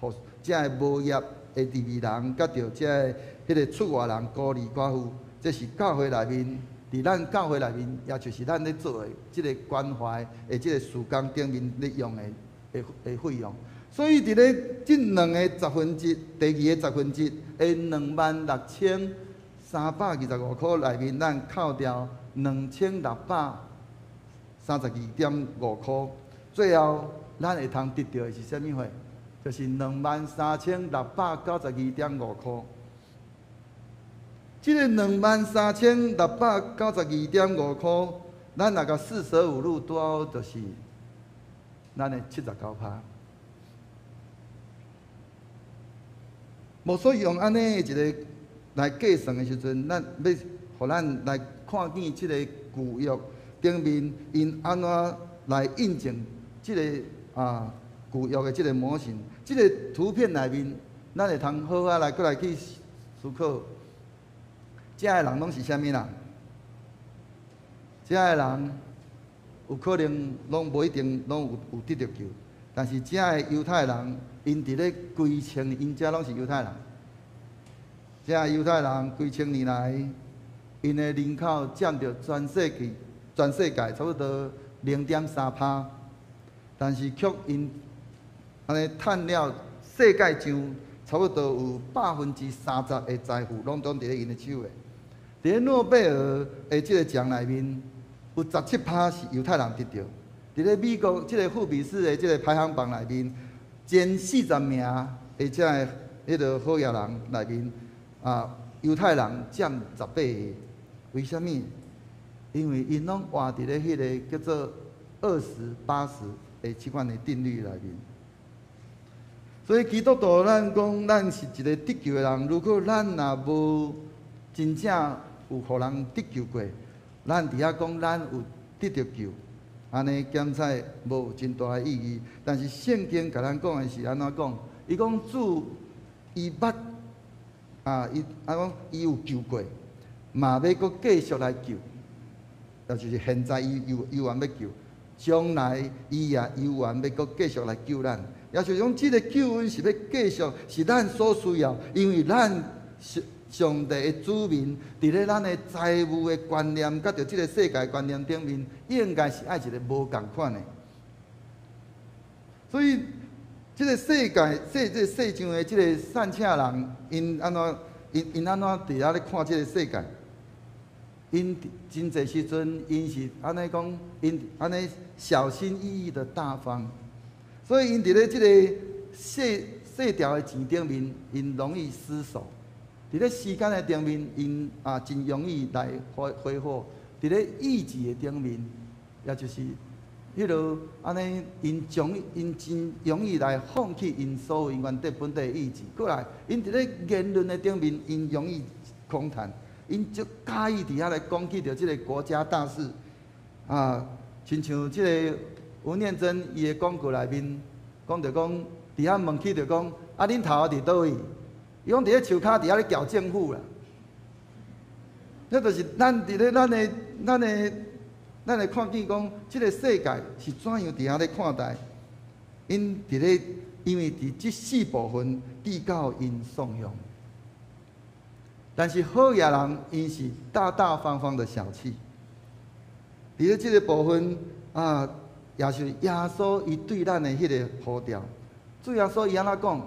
互遮个无业的利未人，甲着遮个迄个出外人、孤儿寡妇，这是教会内面，伫咱教会内面，也就是咱咧做的即个关怀的即个事工顶面咧用的费用。所以伫咧即2个1/10，第2个1/10的26325块内面，咱扣掉2632.5块，最后咱会通得到的是啥物货？就是23692.5块。即个23692.5块，咱若甲45路拄好就是咱的79%。无所以用安尼一个来计算的时阵，咱要互咱来看见即个旧约顶面因安怎来印证即个具约的即个模型，即个图片内面，咱会通好来过来去思考，遮个人拢是啥物人？遮个人有可能拢无一定拢有得着救，但是遮个犹太人，因伫咧规千年，因遮拢是犹太人。遮个犹太人规千年来，因的人口占着全世界差不多0.3%，但是却因安尼趁了世界上差不多有30%的财富，拢伫咧因的手诶。伫咧诺贝尔的即个奖内面，有17%是犹太人得到。伫咧美国即个富比士的即个排行榜内面，前40名的即个迄个好野人内面，犹太人占18个。为什么？因为因拢活伫咧迄个叫做20-80的即款的定律内面。所以基督徒咱讲，咱是一个得救的人。如果咱若无真正有互人得救过，咱伫遐讲咱有得着救，安尼检采无真大的意义。但是圣经甲咱讲的是安怎讲？伊讲主伊捌伊讲伊有救过，嘛要搁继续来救。也就是现在伊有愿要救，将来伊也有愿要搁继续来救咱。也就是讲，即个救恩是要继续，是咱所需要，因为咱上帝的子民，伫咧咱的财务的观念，甲着即个世界观念顶面，应该是爱一个无共款的。所以，即个世界，即个世上的即个善请人，因安怎伫遐咧看即个世界？因真侪时阵，因是安尼讲，因安尼小心翼翼的大方，所以因伫咧即个细条的钱顶面，因容易失手；伫咧时间的顶面，因真容易来挥霍；伫咧意志的顶面，也就是迄落安尼，因真容易来放弃因所有原本地的意志。过来，因伫咧言论的顶面，因容易空谈。因就介意伫遐来攻击着即个国家大事，亲像即个吴念真伊的广告内面讲着讲，伫遐问起着讲，恁头伫倒位？伊讲伫咧树骹伫遐咧搅政府啦。迄就是咱伫咧咱的看见讲，即个世界是怎样伫遐咧看待？因伫咧因为伫即4部分递到因颂扬。但是好野人，因是大大方方的小气。伫咧即个部分也是耶稣伊对咱的迄个呼召。主耶稣伊安怎讲？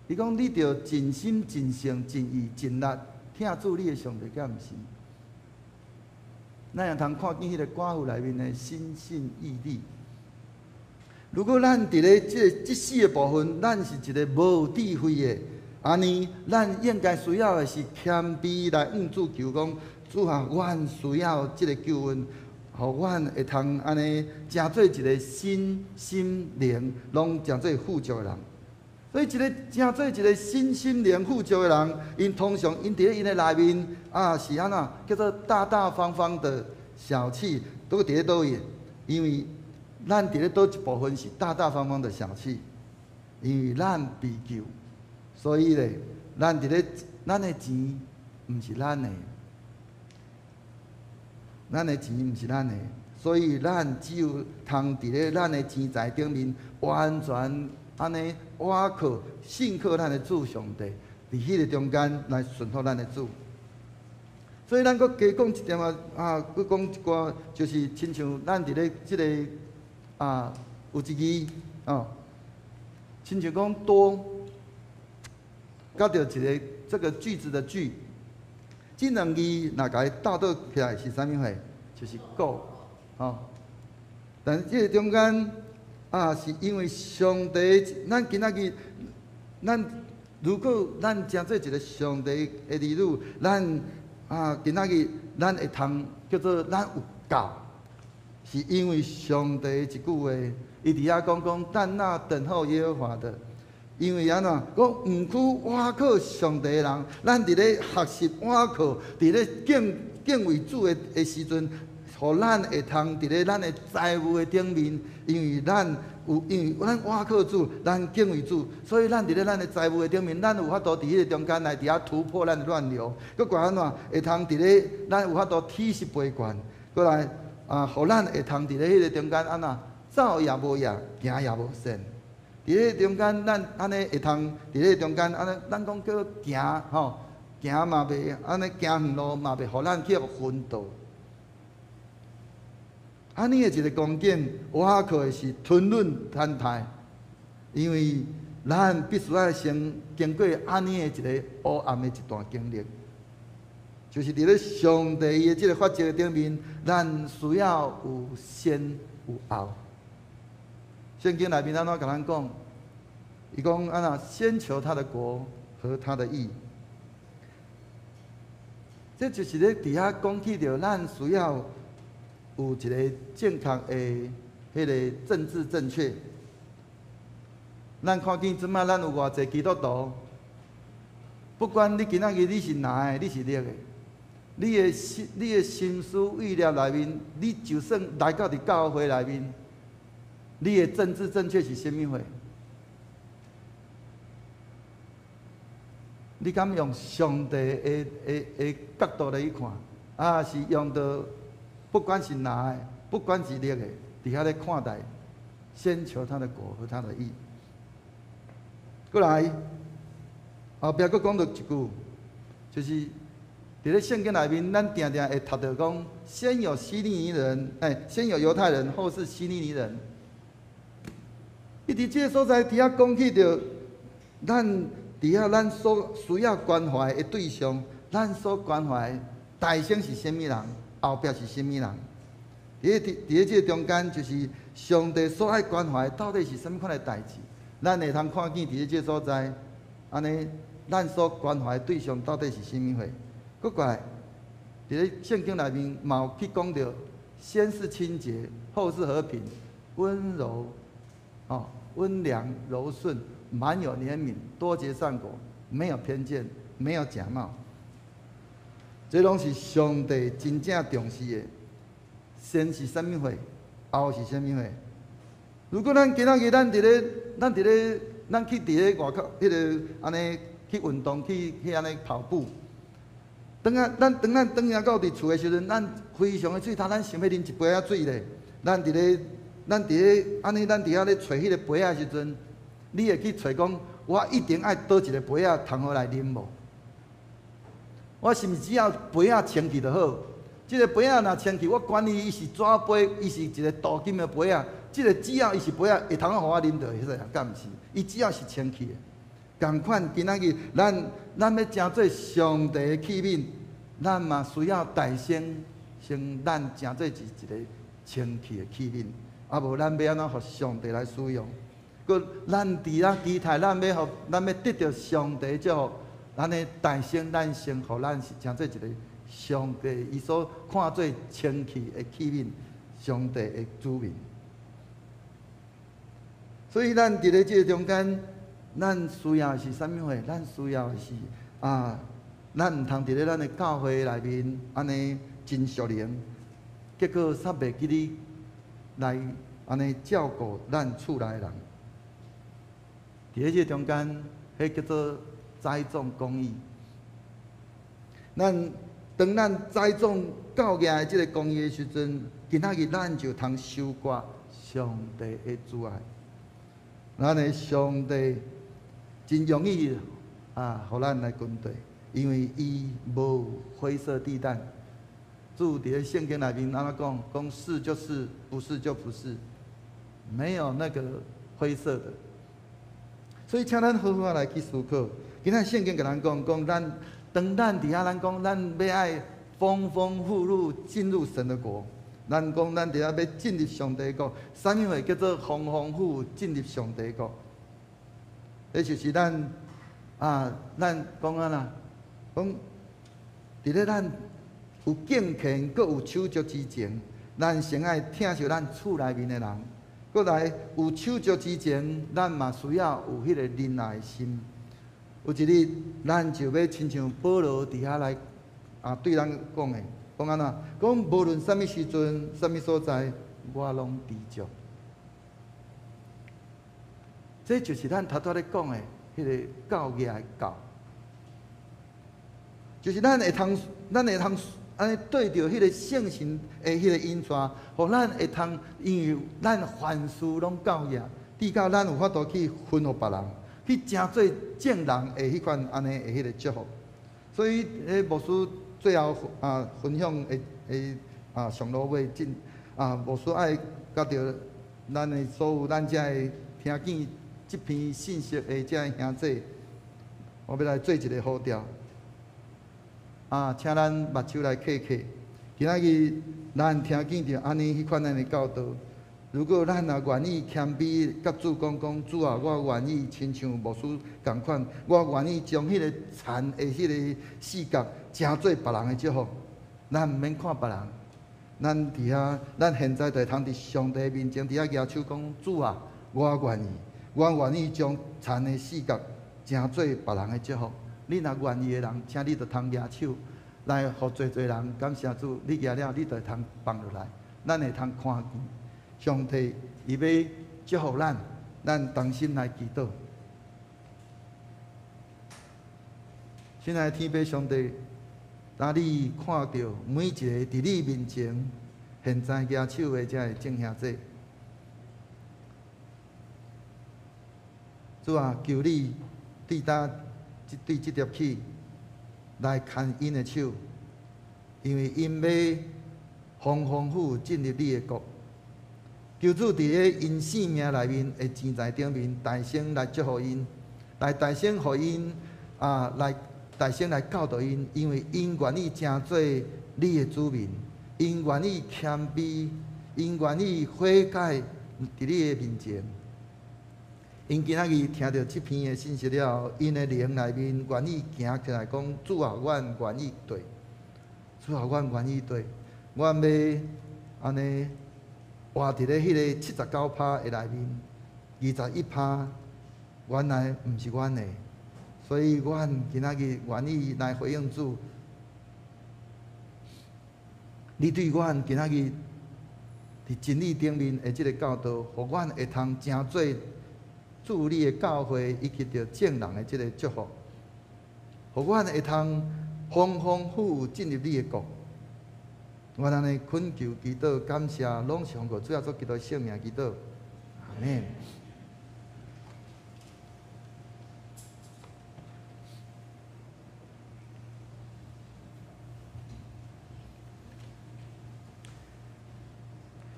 伊讲你着尽心、尽性、尽意、尽力听主你的上帝，敢毋是？咱也通看见迄个寡妇内面的心信毅力。如果咱伫咧即4个部分，咱是一个无智慧的。安尼，咱应该需要的是谦卑来向主求讲，主啊，阮需要即个救恩，互阮会通安尼，成做一个心灵拢成做富足的人。所以，成做一个心灵富足的人，因通常因伫咧因的内面是安怎叫做大大方方的小气，都伫咧倒位？因为咱伫咧倒一部分是大大方方的小气，因为咱被救。所以咧，咱的钱毋是咱的，咱的钱毋是咱的，所以咱只有通伫咧咱的钱财顶面，完全安尼倚靠、信靠咱的主上帝，伫迄个中间来顺服咱的主。所以咱搁加讲一点搁讲一寡，就是亲像咱伫咧即个有一字亲像讲多。甲着一个这个句子的句，这两字若甲伊倒倒起来是啥物货？就是够，但是这个中间是因为上帝，咱今仔日，咱如果咱真做一个上帝的儿女，咱今仔日咱会通叫做咱有够，是因为上帝一句话，伊伫遐讲但那等候耶和华的。因为安怎讲，毋去倚靠上帝的人，咱伫咧学习倚靠，伫咧敬畏主的时阵，互咱会通伫咧咱的财务的顶面，因为咱因为咱倚靠主，咱敬畏主，所以咱伫咧咱的财务的顶面，咱有法度伫迄个中间来伫遐突破咱的乱流，搁怪安怎会通伫咧咱有法度体识飞悬，过来互咱会通伫咧迄个中间安怎走也无野，行也无剩。伫咧中间，咱安尼会通伫咧中间安尼，咱讲叫行吼，行嘛袂安尼行远路嘛袂互咱去昏倒。安尼的一个光景，我靠的是吞润坍台，因为咱必须要先经过安尼的一个黑暗的一段经历，就是伫咧上帝的这个法则顶面，咱需要有先有后。圣经内面安怎甲咱讲？伊讲安怎先求他的国和他的义，这就是咧伫遐讲起着咱需要有一个正确的迄个政治正确。咱看见即摆咱有偌济基督徒，不管你今仔日你是哪的，你是劣的，你的心思意念内面，你就算来到伫教会内面。你的政治正确是甚物货？你敢用上帝的角度来去看，是用到不管是哪的，不管是劣的，伫遐咧看待，先求他的国和他的义。过来，后壁佫讲到一句，就是伫咧圣经内面，咱定定会读到讲，先有希利尼人，先有犹太人，后是希利尼人。伊伫这个所在，伫遐讲起着，咱伫遐咱所需要关怀的对象，咱所关怀大先是甚物人，后壁是甚物人？伫咧这个中间，就是上帝所爱关怀到底是甚物款的代志？咱会通看见伫咧这个所在，安尼咱所关怀的对象到底是甚物货？佫过来，伫咧圣经内面嘛有去讲着，先是清洁，后是和平，温柔。温良柔顺，满有怜悯，多结善果，没有偏见，没有假冒。这拢是上帝真正重视的。先是甚物货，后是甚物货。如果咱今仔日咱伫咧，咱去伫咧外口，迄个安尼去运动，去安尼跑步。等下到伫厝的时阵，咱非常的水头，咱想要啉一杯仔水咧，咱伫咧安尼，咱伫遐咧找迄个杯仔的时阵，你会去找讲，我一定爱倒一个杯仔通好来啉无？我是毋是只要杯仔清气就好？即个杯仔若清气，我管伊是纸杯，伊是一个镀金的杯仔，即个只要伊是杯仔，会通互我啉到会使啊？敢毋是？伊只要是清气的，共款今仔日咱要诚做上帝的器皿，咱嘛需要大先咱诚做一个清气的器皿。无咱要安怎互上帝来使用？佮咱伫遐期待，咱要得到上帝祝福，咱的大先咱先互咱是诚做一个上帝伊所看做清气的器皿，上帝的子民。所以咱伫咧这个中间，咱需要的是啥物货？咱需要的是咱毋通伫咧咱的教会内面安尼真熟练，结果煞袂记你。来安尼照顾咱厝内人，伫咧这中间，迄叫做栽种公义。当咱栽种教育的这个公义的时阵，今仔日咱就通收割上帝的主爱。咱的上帝真容易互咱来军队，因为伊无灰色地带。主伫咧圣经内面安怎讲？讲是就是，不是就不是，没有那个灰色的。所以，请咱好好来去思考。今仔圣经甲咱讲，当咱伫遐，咱讲咱要爱丰丰富富进入神的国。咱讲咱伫遐要进入上帝国，啥物话叫做丰丰富富进入上帝国？这就是咱讲啦，讲伫咧咱。有敬虔，阁有手足之情，咱先爱疼惜咱厝内面的人。阁来有手足之情，咱嘛需要有迄个仁爱的心。有一日，咱就要亲像保罗伫遐来对咱讲的，讲安怎？讲无论啥物时阵、啥物所在，我拢知足。这就是咱头拄咧讲的迄个教业的教，就是咱会通安尼对着迄个圣神的迄个因线，互咱会通，因为咱凡事拢教业，至到咱有法度去分互别人，去成做正人的迄款安尼的迄个祝福。所以，牧师最后分享上路尾牧师爱甲着咱的所有咱遮的听见即篇信息的遮的兄弟，我要来做一个呼召。请咱目睭来闭闭。今仔日咱听见着安尼迄款的教导，如果咱也愿意谦卑，甲主讲，主啊，我愿意亲像牧师共款，我愿意将迄个残的迄个世界，成做别人的祝福。咱毋免看别人，咱伫遐，咱现在就会通伫上帝面前伫遐举手讲，主啊，我愿意将残的世界，成做别人的祝福。你若愿意的人，请你就通举手来，互侪人感谢主。你举了，你就会通放落来，咱会通看见上帝伊要祝福咱，咱同心来祈祷。亲爱的天父上帝，当你看到每一个伫你面前现在举手的这众兄弟，主啊，求你对这粒起来牵因的手，因为因要丰丰富进入你的国。求主伫咧因生命内面的钱财顶面，大声来祝福因，来大声互因来大声来教导因，因为因愿意成做你的子民，因愿意谦卑，因愿意悔改伫你的面前。因今仔日听到这篇的信息了后，因的灵内面愿意行起来讲：主啊，阮愿意对，主啊，阮愿意对，阮要安尼活伫咧迄个79%的内面，21%原来毋是阮的，所以阮今仔日愿意来回应主。你对阮今仔日伫真理顶面的即个教导，互阮会通成做助你的教会以及着正人的即个祝福，互阮会通丰丰富富进入你的国。我安尼恳求祈祷，感谢拢上过主要做基督圣名祈祷，阿门。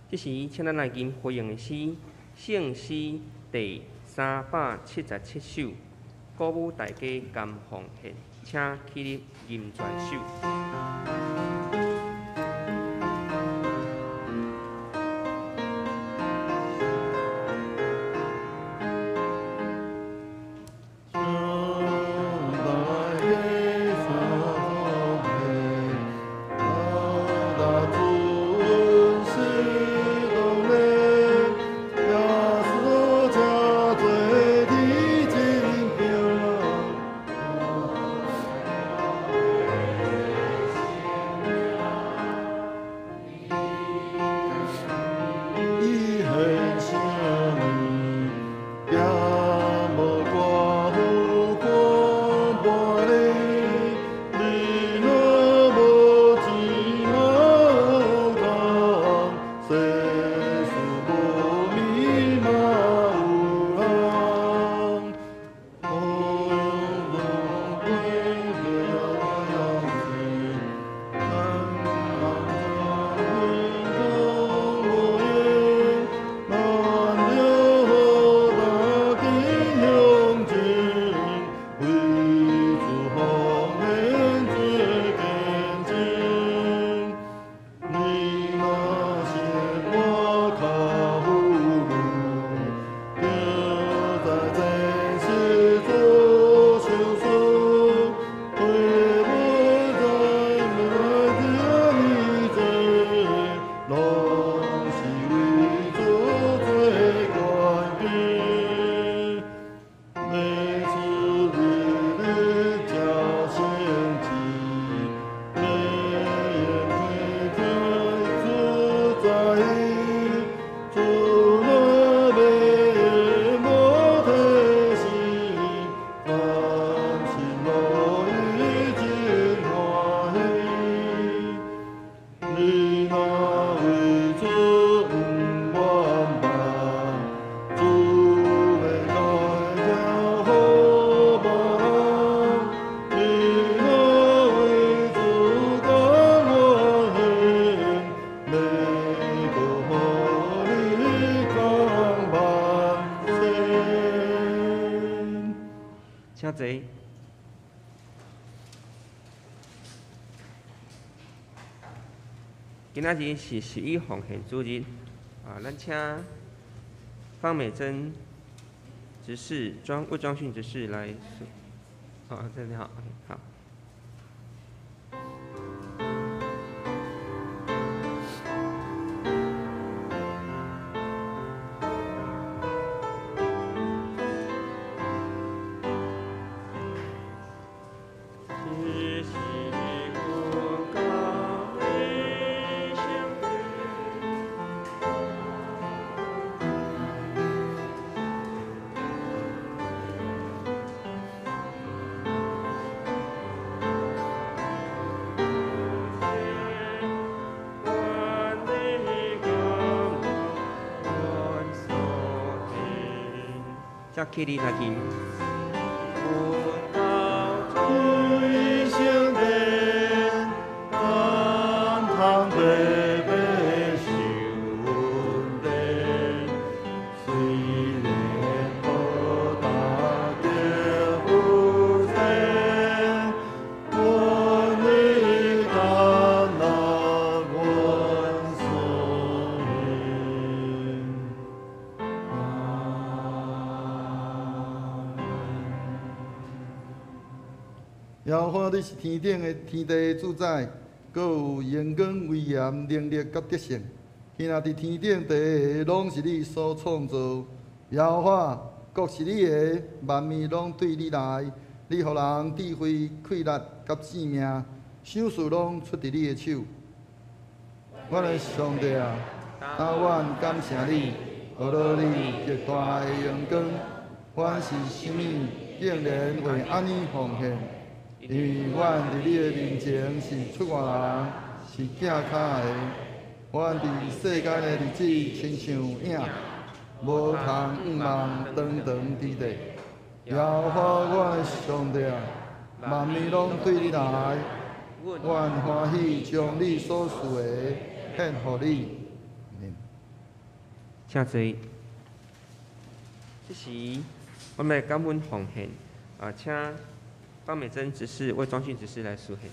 这时，请咱来吟回应的诗，圣诗第377首，鼓舞大家甘奉献，请起立吟全首。今仔日是11奉献主日，咱请方美珍执事、魏庄训执事来说。这里好，好。再起立来听。最圣殿，甘棠白白受恩典，虽然不大叫有钱，我你甘那愿所愿。耶和华你是天顶的天地的主宰，阁有荣光、威严、能力甲德性。今仔伫天顶地下，拢是你所创造。耶和华，国是你的，万物拢对你来。你予人智慧、气力甲性命，想事拢出伫你的手。我的上帝啊，但愿感谢你，学了你极大的荣光。凡是生命，竟然为安尼奉献。因为阮伫你的面前是出外人，是寄卡的。阮伫世间的日子亲像影，无通望长长之地。耶和华阮的上帝啊，万物拢对你来，阮欢喜将你所赐的献互你。请坐。这时，我们感恩奉献，请方美珍执事、魏庄训执事来书献。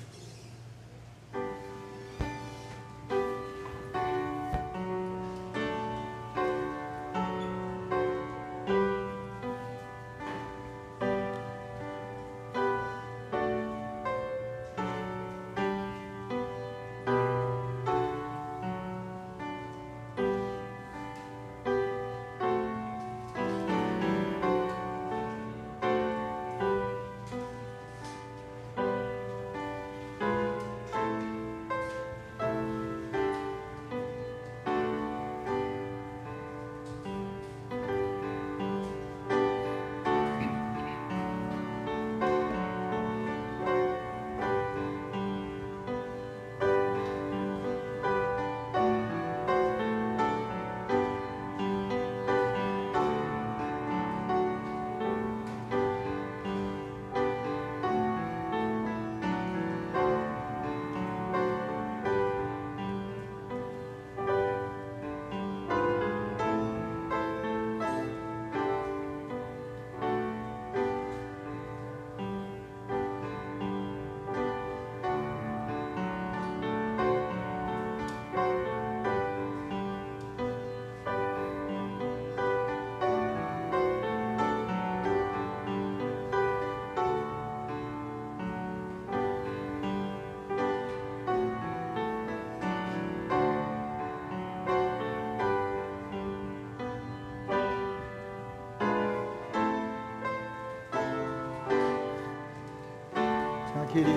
起立。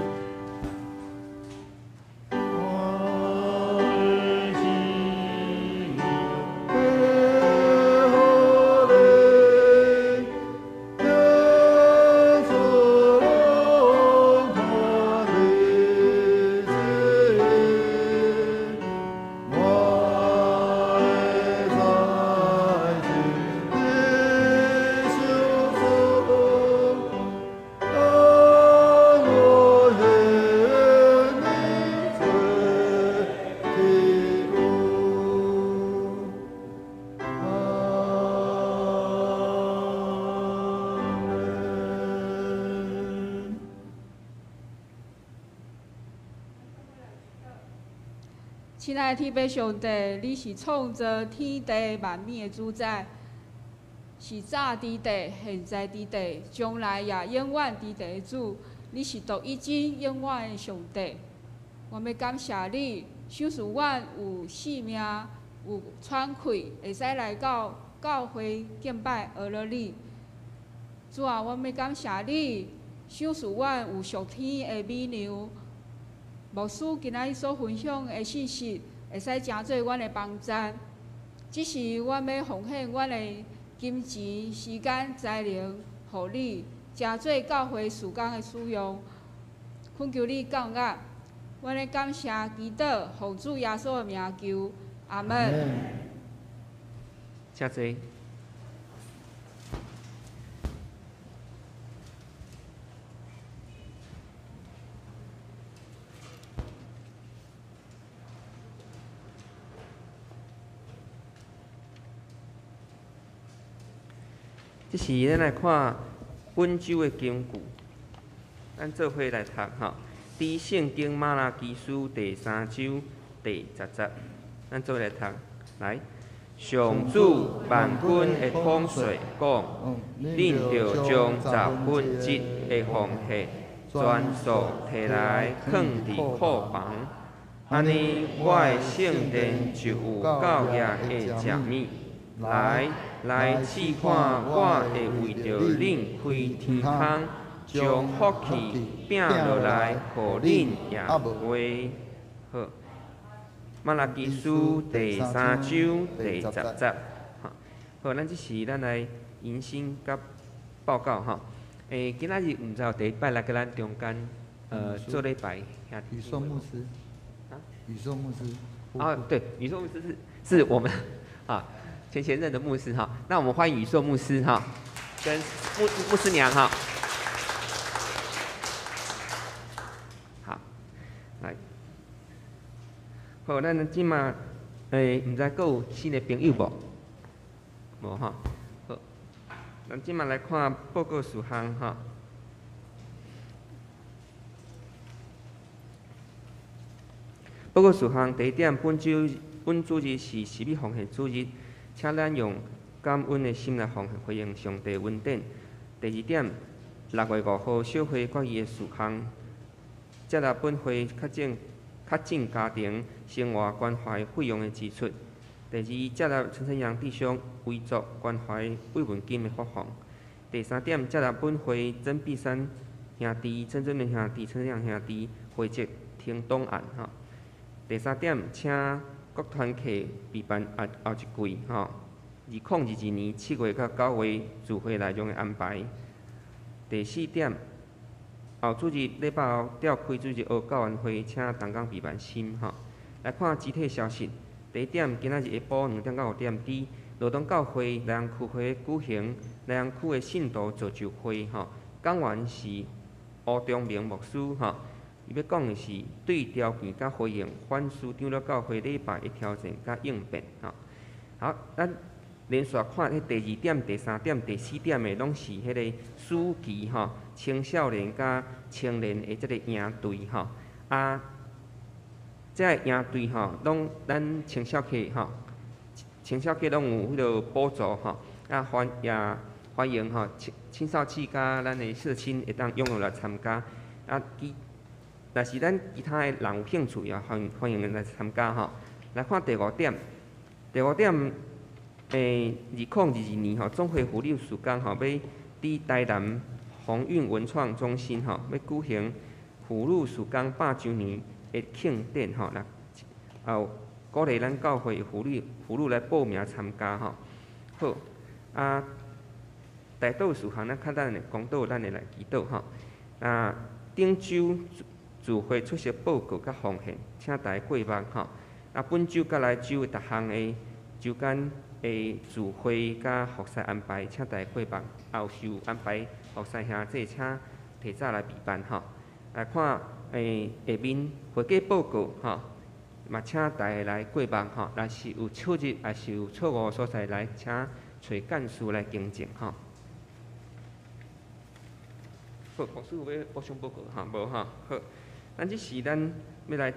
我亲爱的天父上帝，你是创造天地万物的主宰，是早伫地、现在伫地、将来也永远伫地的主。你是独一真、永远的上帝。我要感谢你，想使阮有性命、有喘气，会使来到教会敬拜学了你。主啊，我要感谢你，想使阮有属天的美娘。牧师今仔日所分享的信息，会使成做阮的帮助。只是阮要奉献阮的金钱、时间、才能，互你，成做教会事工的使用。恳求你降压，阮的感谢祈祷，奉主耶稣的名求，阿门。请坐。这是咱来看本周的经句，咱做伙来读吼。伫圣经马拉基书第3章第10节，咱做伙来读。来，上主万军的统帅讲，恁着将1/10的奉献全数摕来放伫库房，安尼我的圣殿就有够额的食物。来试看，我会为着恁开天窗，将福气拼落来，互恁也会好。马拉基书第3章第10节，好，咱这是咱来延伸甲报告哈。今仔日毋知有第一摆来甲咱中间做礼拜兄弟。宇硕牧师，宇硕牧师。啊，对，宇硕牧师是我们啊。前任的牧师哈，那我们欢迎宇硕牧师哈，跟牧师娘哈，好，来，好，咱即马毋知阁有新的朋友无？无哈，好，咱即马来看报告事项哈。报告事项第一点，本主日是10月奉献主日。请咱用感恩的心来奉献回应上帝恩典。第二点，6月5号小会决议的事项，接纳本会确诊家庭生活关怀费用的支出。第二，接纳陈晨阳弟兄遗族关怀慰问金的发放。第三点，接纳本会曾碧山兄弟、曾俊明兄弟、陈晨阳兄弟回籍听档案哈。第三点，请各团契备办后一季吼，2022年7月到9月聚会内容的安排。第四点，后主日礼拜后召开主日学教员会，请同工备办心吼。来看集体消息，第一点，今仔日下晡2点到5点，伫罗东教会内洋区会举行内洋区的信徒造就会吼，讲员是吴忠明牧师吼。伊要讲的是对条件甲回应反思长老教会礼拜的挑战甲应变吼。好，咱连续看迄第2点、第3点、第4点的，拢是迄个暑期吼青少年甲青年的即个营队吼。即个营队吼，拢咱青少客吼，青少客拢有迄个补助吼，欢迎吼青少期甲咱的社青会当踊跃来参加若是咱其他的人有兴趣，也欢迎来参加吼。来看第5点，第5点，2022年吼，总会妇女事工吼，要伫台南鸿运文创中心吼，要举行妇女事工100周年的庆典吼，后鼓励咱教会妇女来报名参加吼。好，大岛事项咱较等下讲到，咱会来祈祷吼。顶周聚会出席报告甲奉献，请大家过目吼。本周甲来周的逐项的周间的聚会甲服侍安排，请大家过目。后续安排服侍兄弟，请提早来备办吼。来看下面会计报告吼，嘛请大家来过目吼。若是有错入，也是有错误所在，来请找干事来更正吼。好，牧师有要补充报告哈？无哈？好。咱即时咱要来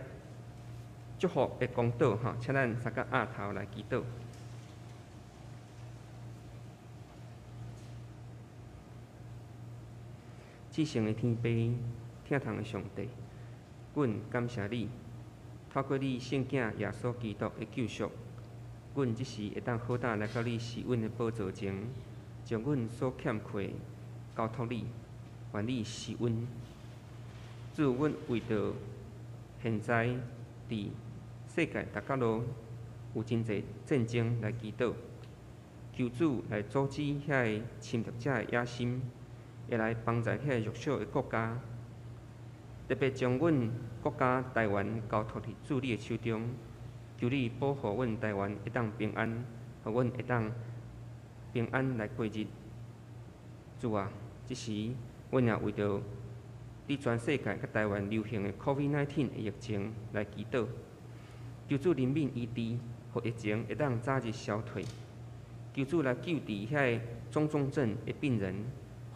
祝福的公道吼，请咱三个额头来祈祷。至圣的天父，疼痛的上帝，阮感谢你，透过你圣囝耶稣基督的救赎，阮即时会当好胆来到你施恩的宝座前，将阮所欠亏交托你，愿你施恩。主，阮为着现在伫世界逐角落有真侪战争来祈祷，求主来阻止遐个侵略者的野心。会来帮助遐个弱小的国家，特别将阮国家台湾交托伫主你的手中，求你保护阮台湾会当平安，互阮会当平安来过日。主啊，即时阮也为着伫全世界甲台湾流行的 COVID-19 的疫情来祈祷，求主怜悯医治，互疫情会当早日消退。求主来救治遐个中重症的病人。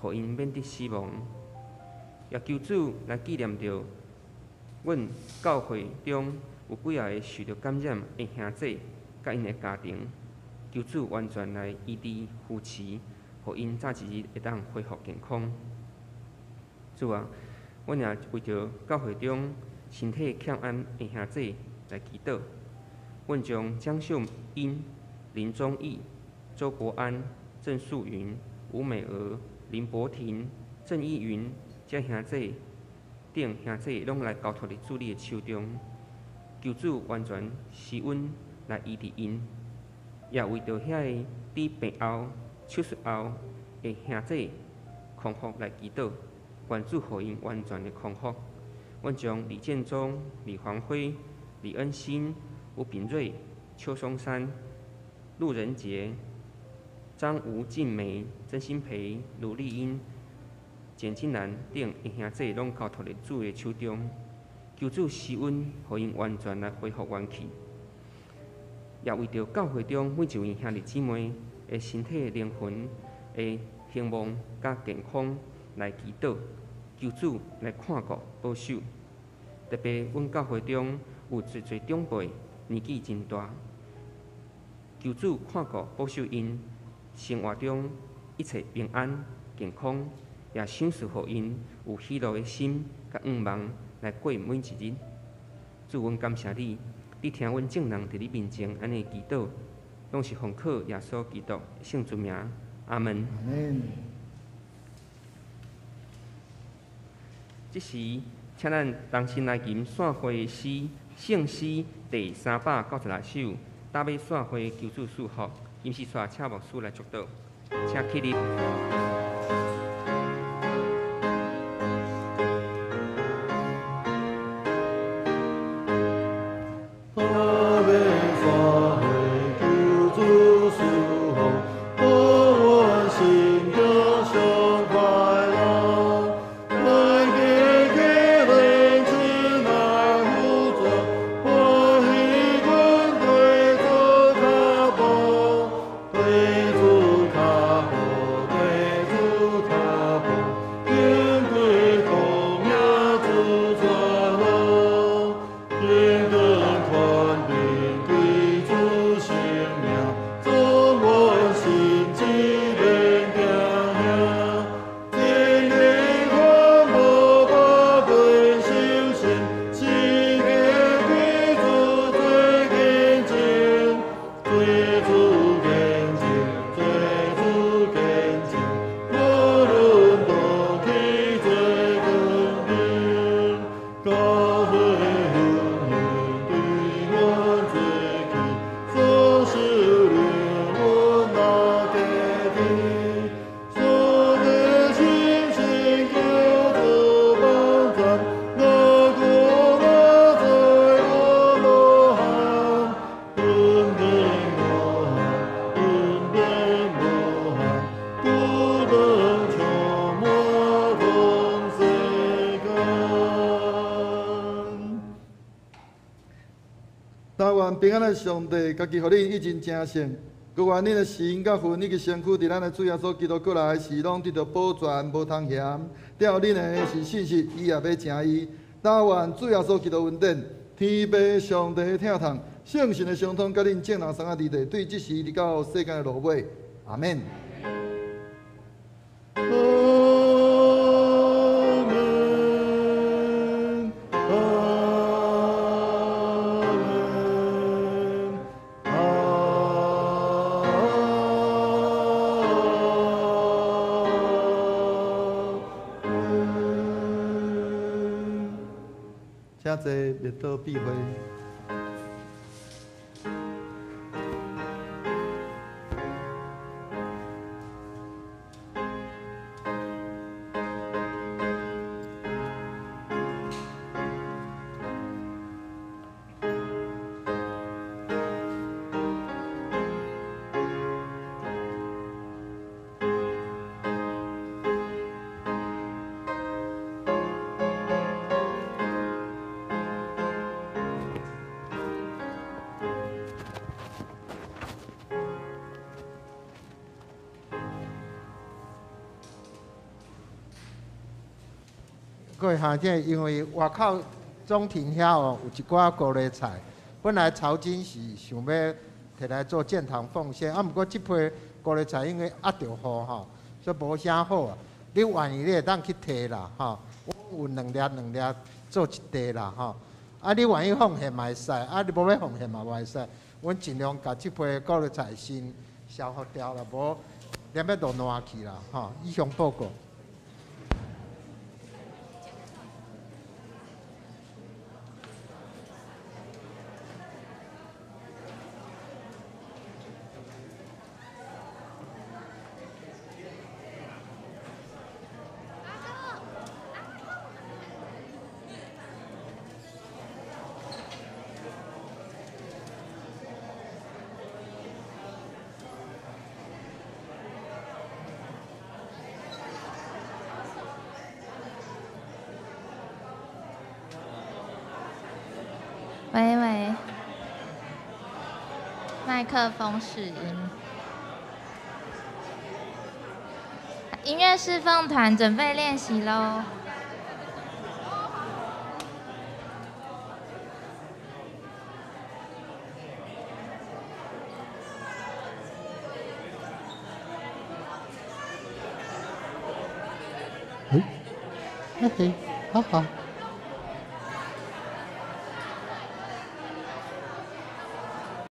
互因免得死亡，也求主来纪念着阮教会中有几啊个受到感染的兄弟，甲因的家庭，求主完全来医治扶持，互因早一日会当恢复健康。主啊，阮也为着教会中身体欠安的兄弟来祈祷，阮将江秀英、林宗义、周国安、郑素云、吴美娥、林柏廷、郑义云这兄弟等兄弟拢来交托伫主你的手中，求主完全施恩来医治因，也为着遐个伫病后、手术后的兄弟康复来祈祷，愿主互因完全的康复。阮将李建忠、李黄辉、李恩新、吴炳瑞、邱松山、陆仁杰、张吴静梅、曾新培、卢丽英、简金兰等的兄弟拢交托伫主的手中，求主施恩，互因完全来恢复元气。也为着教会中每一位兄弟姊妹的身体、灵魂的兴旺甲健康来祈祷，求主来看顾保守。特别阮教会中有侪侪长辈年纪真大，求主看顾保守因。生活中一切平安健康，也享受互因有喜乐的心，甲愿望来过每一日。主，阮感谢你，你听阮众人伫你面前安尼祈祷，拢是奉靠耶稣基督圣主名，阿门。即时，请咱同心来吟散会诗圣诗第396首，搭尾散会求主祝福。因是煞请牧师来祝祷，请起立。平安的上帝，家己互你已经成圣，佮愿恁的心甲魂，以及身躯，伫咱的主耶稣基督过来时，拢得到保全，无通嫌。了恁的是信息，伊也要成伊。但愿主耶稣基督恩典、天父上帝疼痛，圣神的相通，甲恁正人三个伫地，对即时直到世间的落尾。阿免。阿门。阿门。阿门。请坐，灭道避讳。各位兄弟，因为外口中庭遐哦有一寡高丽菜，本来曹金是想要摕来做建堂奉献，啊，毋过即批高丽菜因为压着雨吼，所以无啥好啊。你愿意你会当去摕啦，吼，我有两粒做一地啦，吼。啊，你愿意奉献嘛会使，啊，你无要奉献嘛袂使。阮尽量甲即批高丽菜先消耗掉啦，无连要落烂去啦，吼。以上报告。喂喂，麦克风试音。音乐侍奉团准备练习喽。嘿嘿，好好。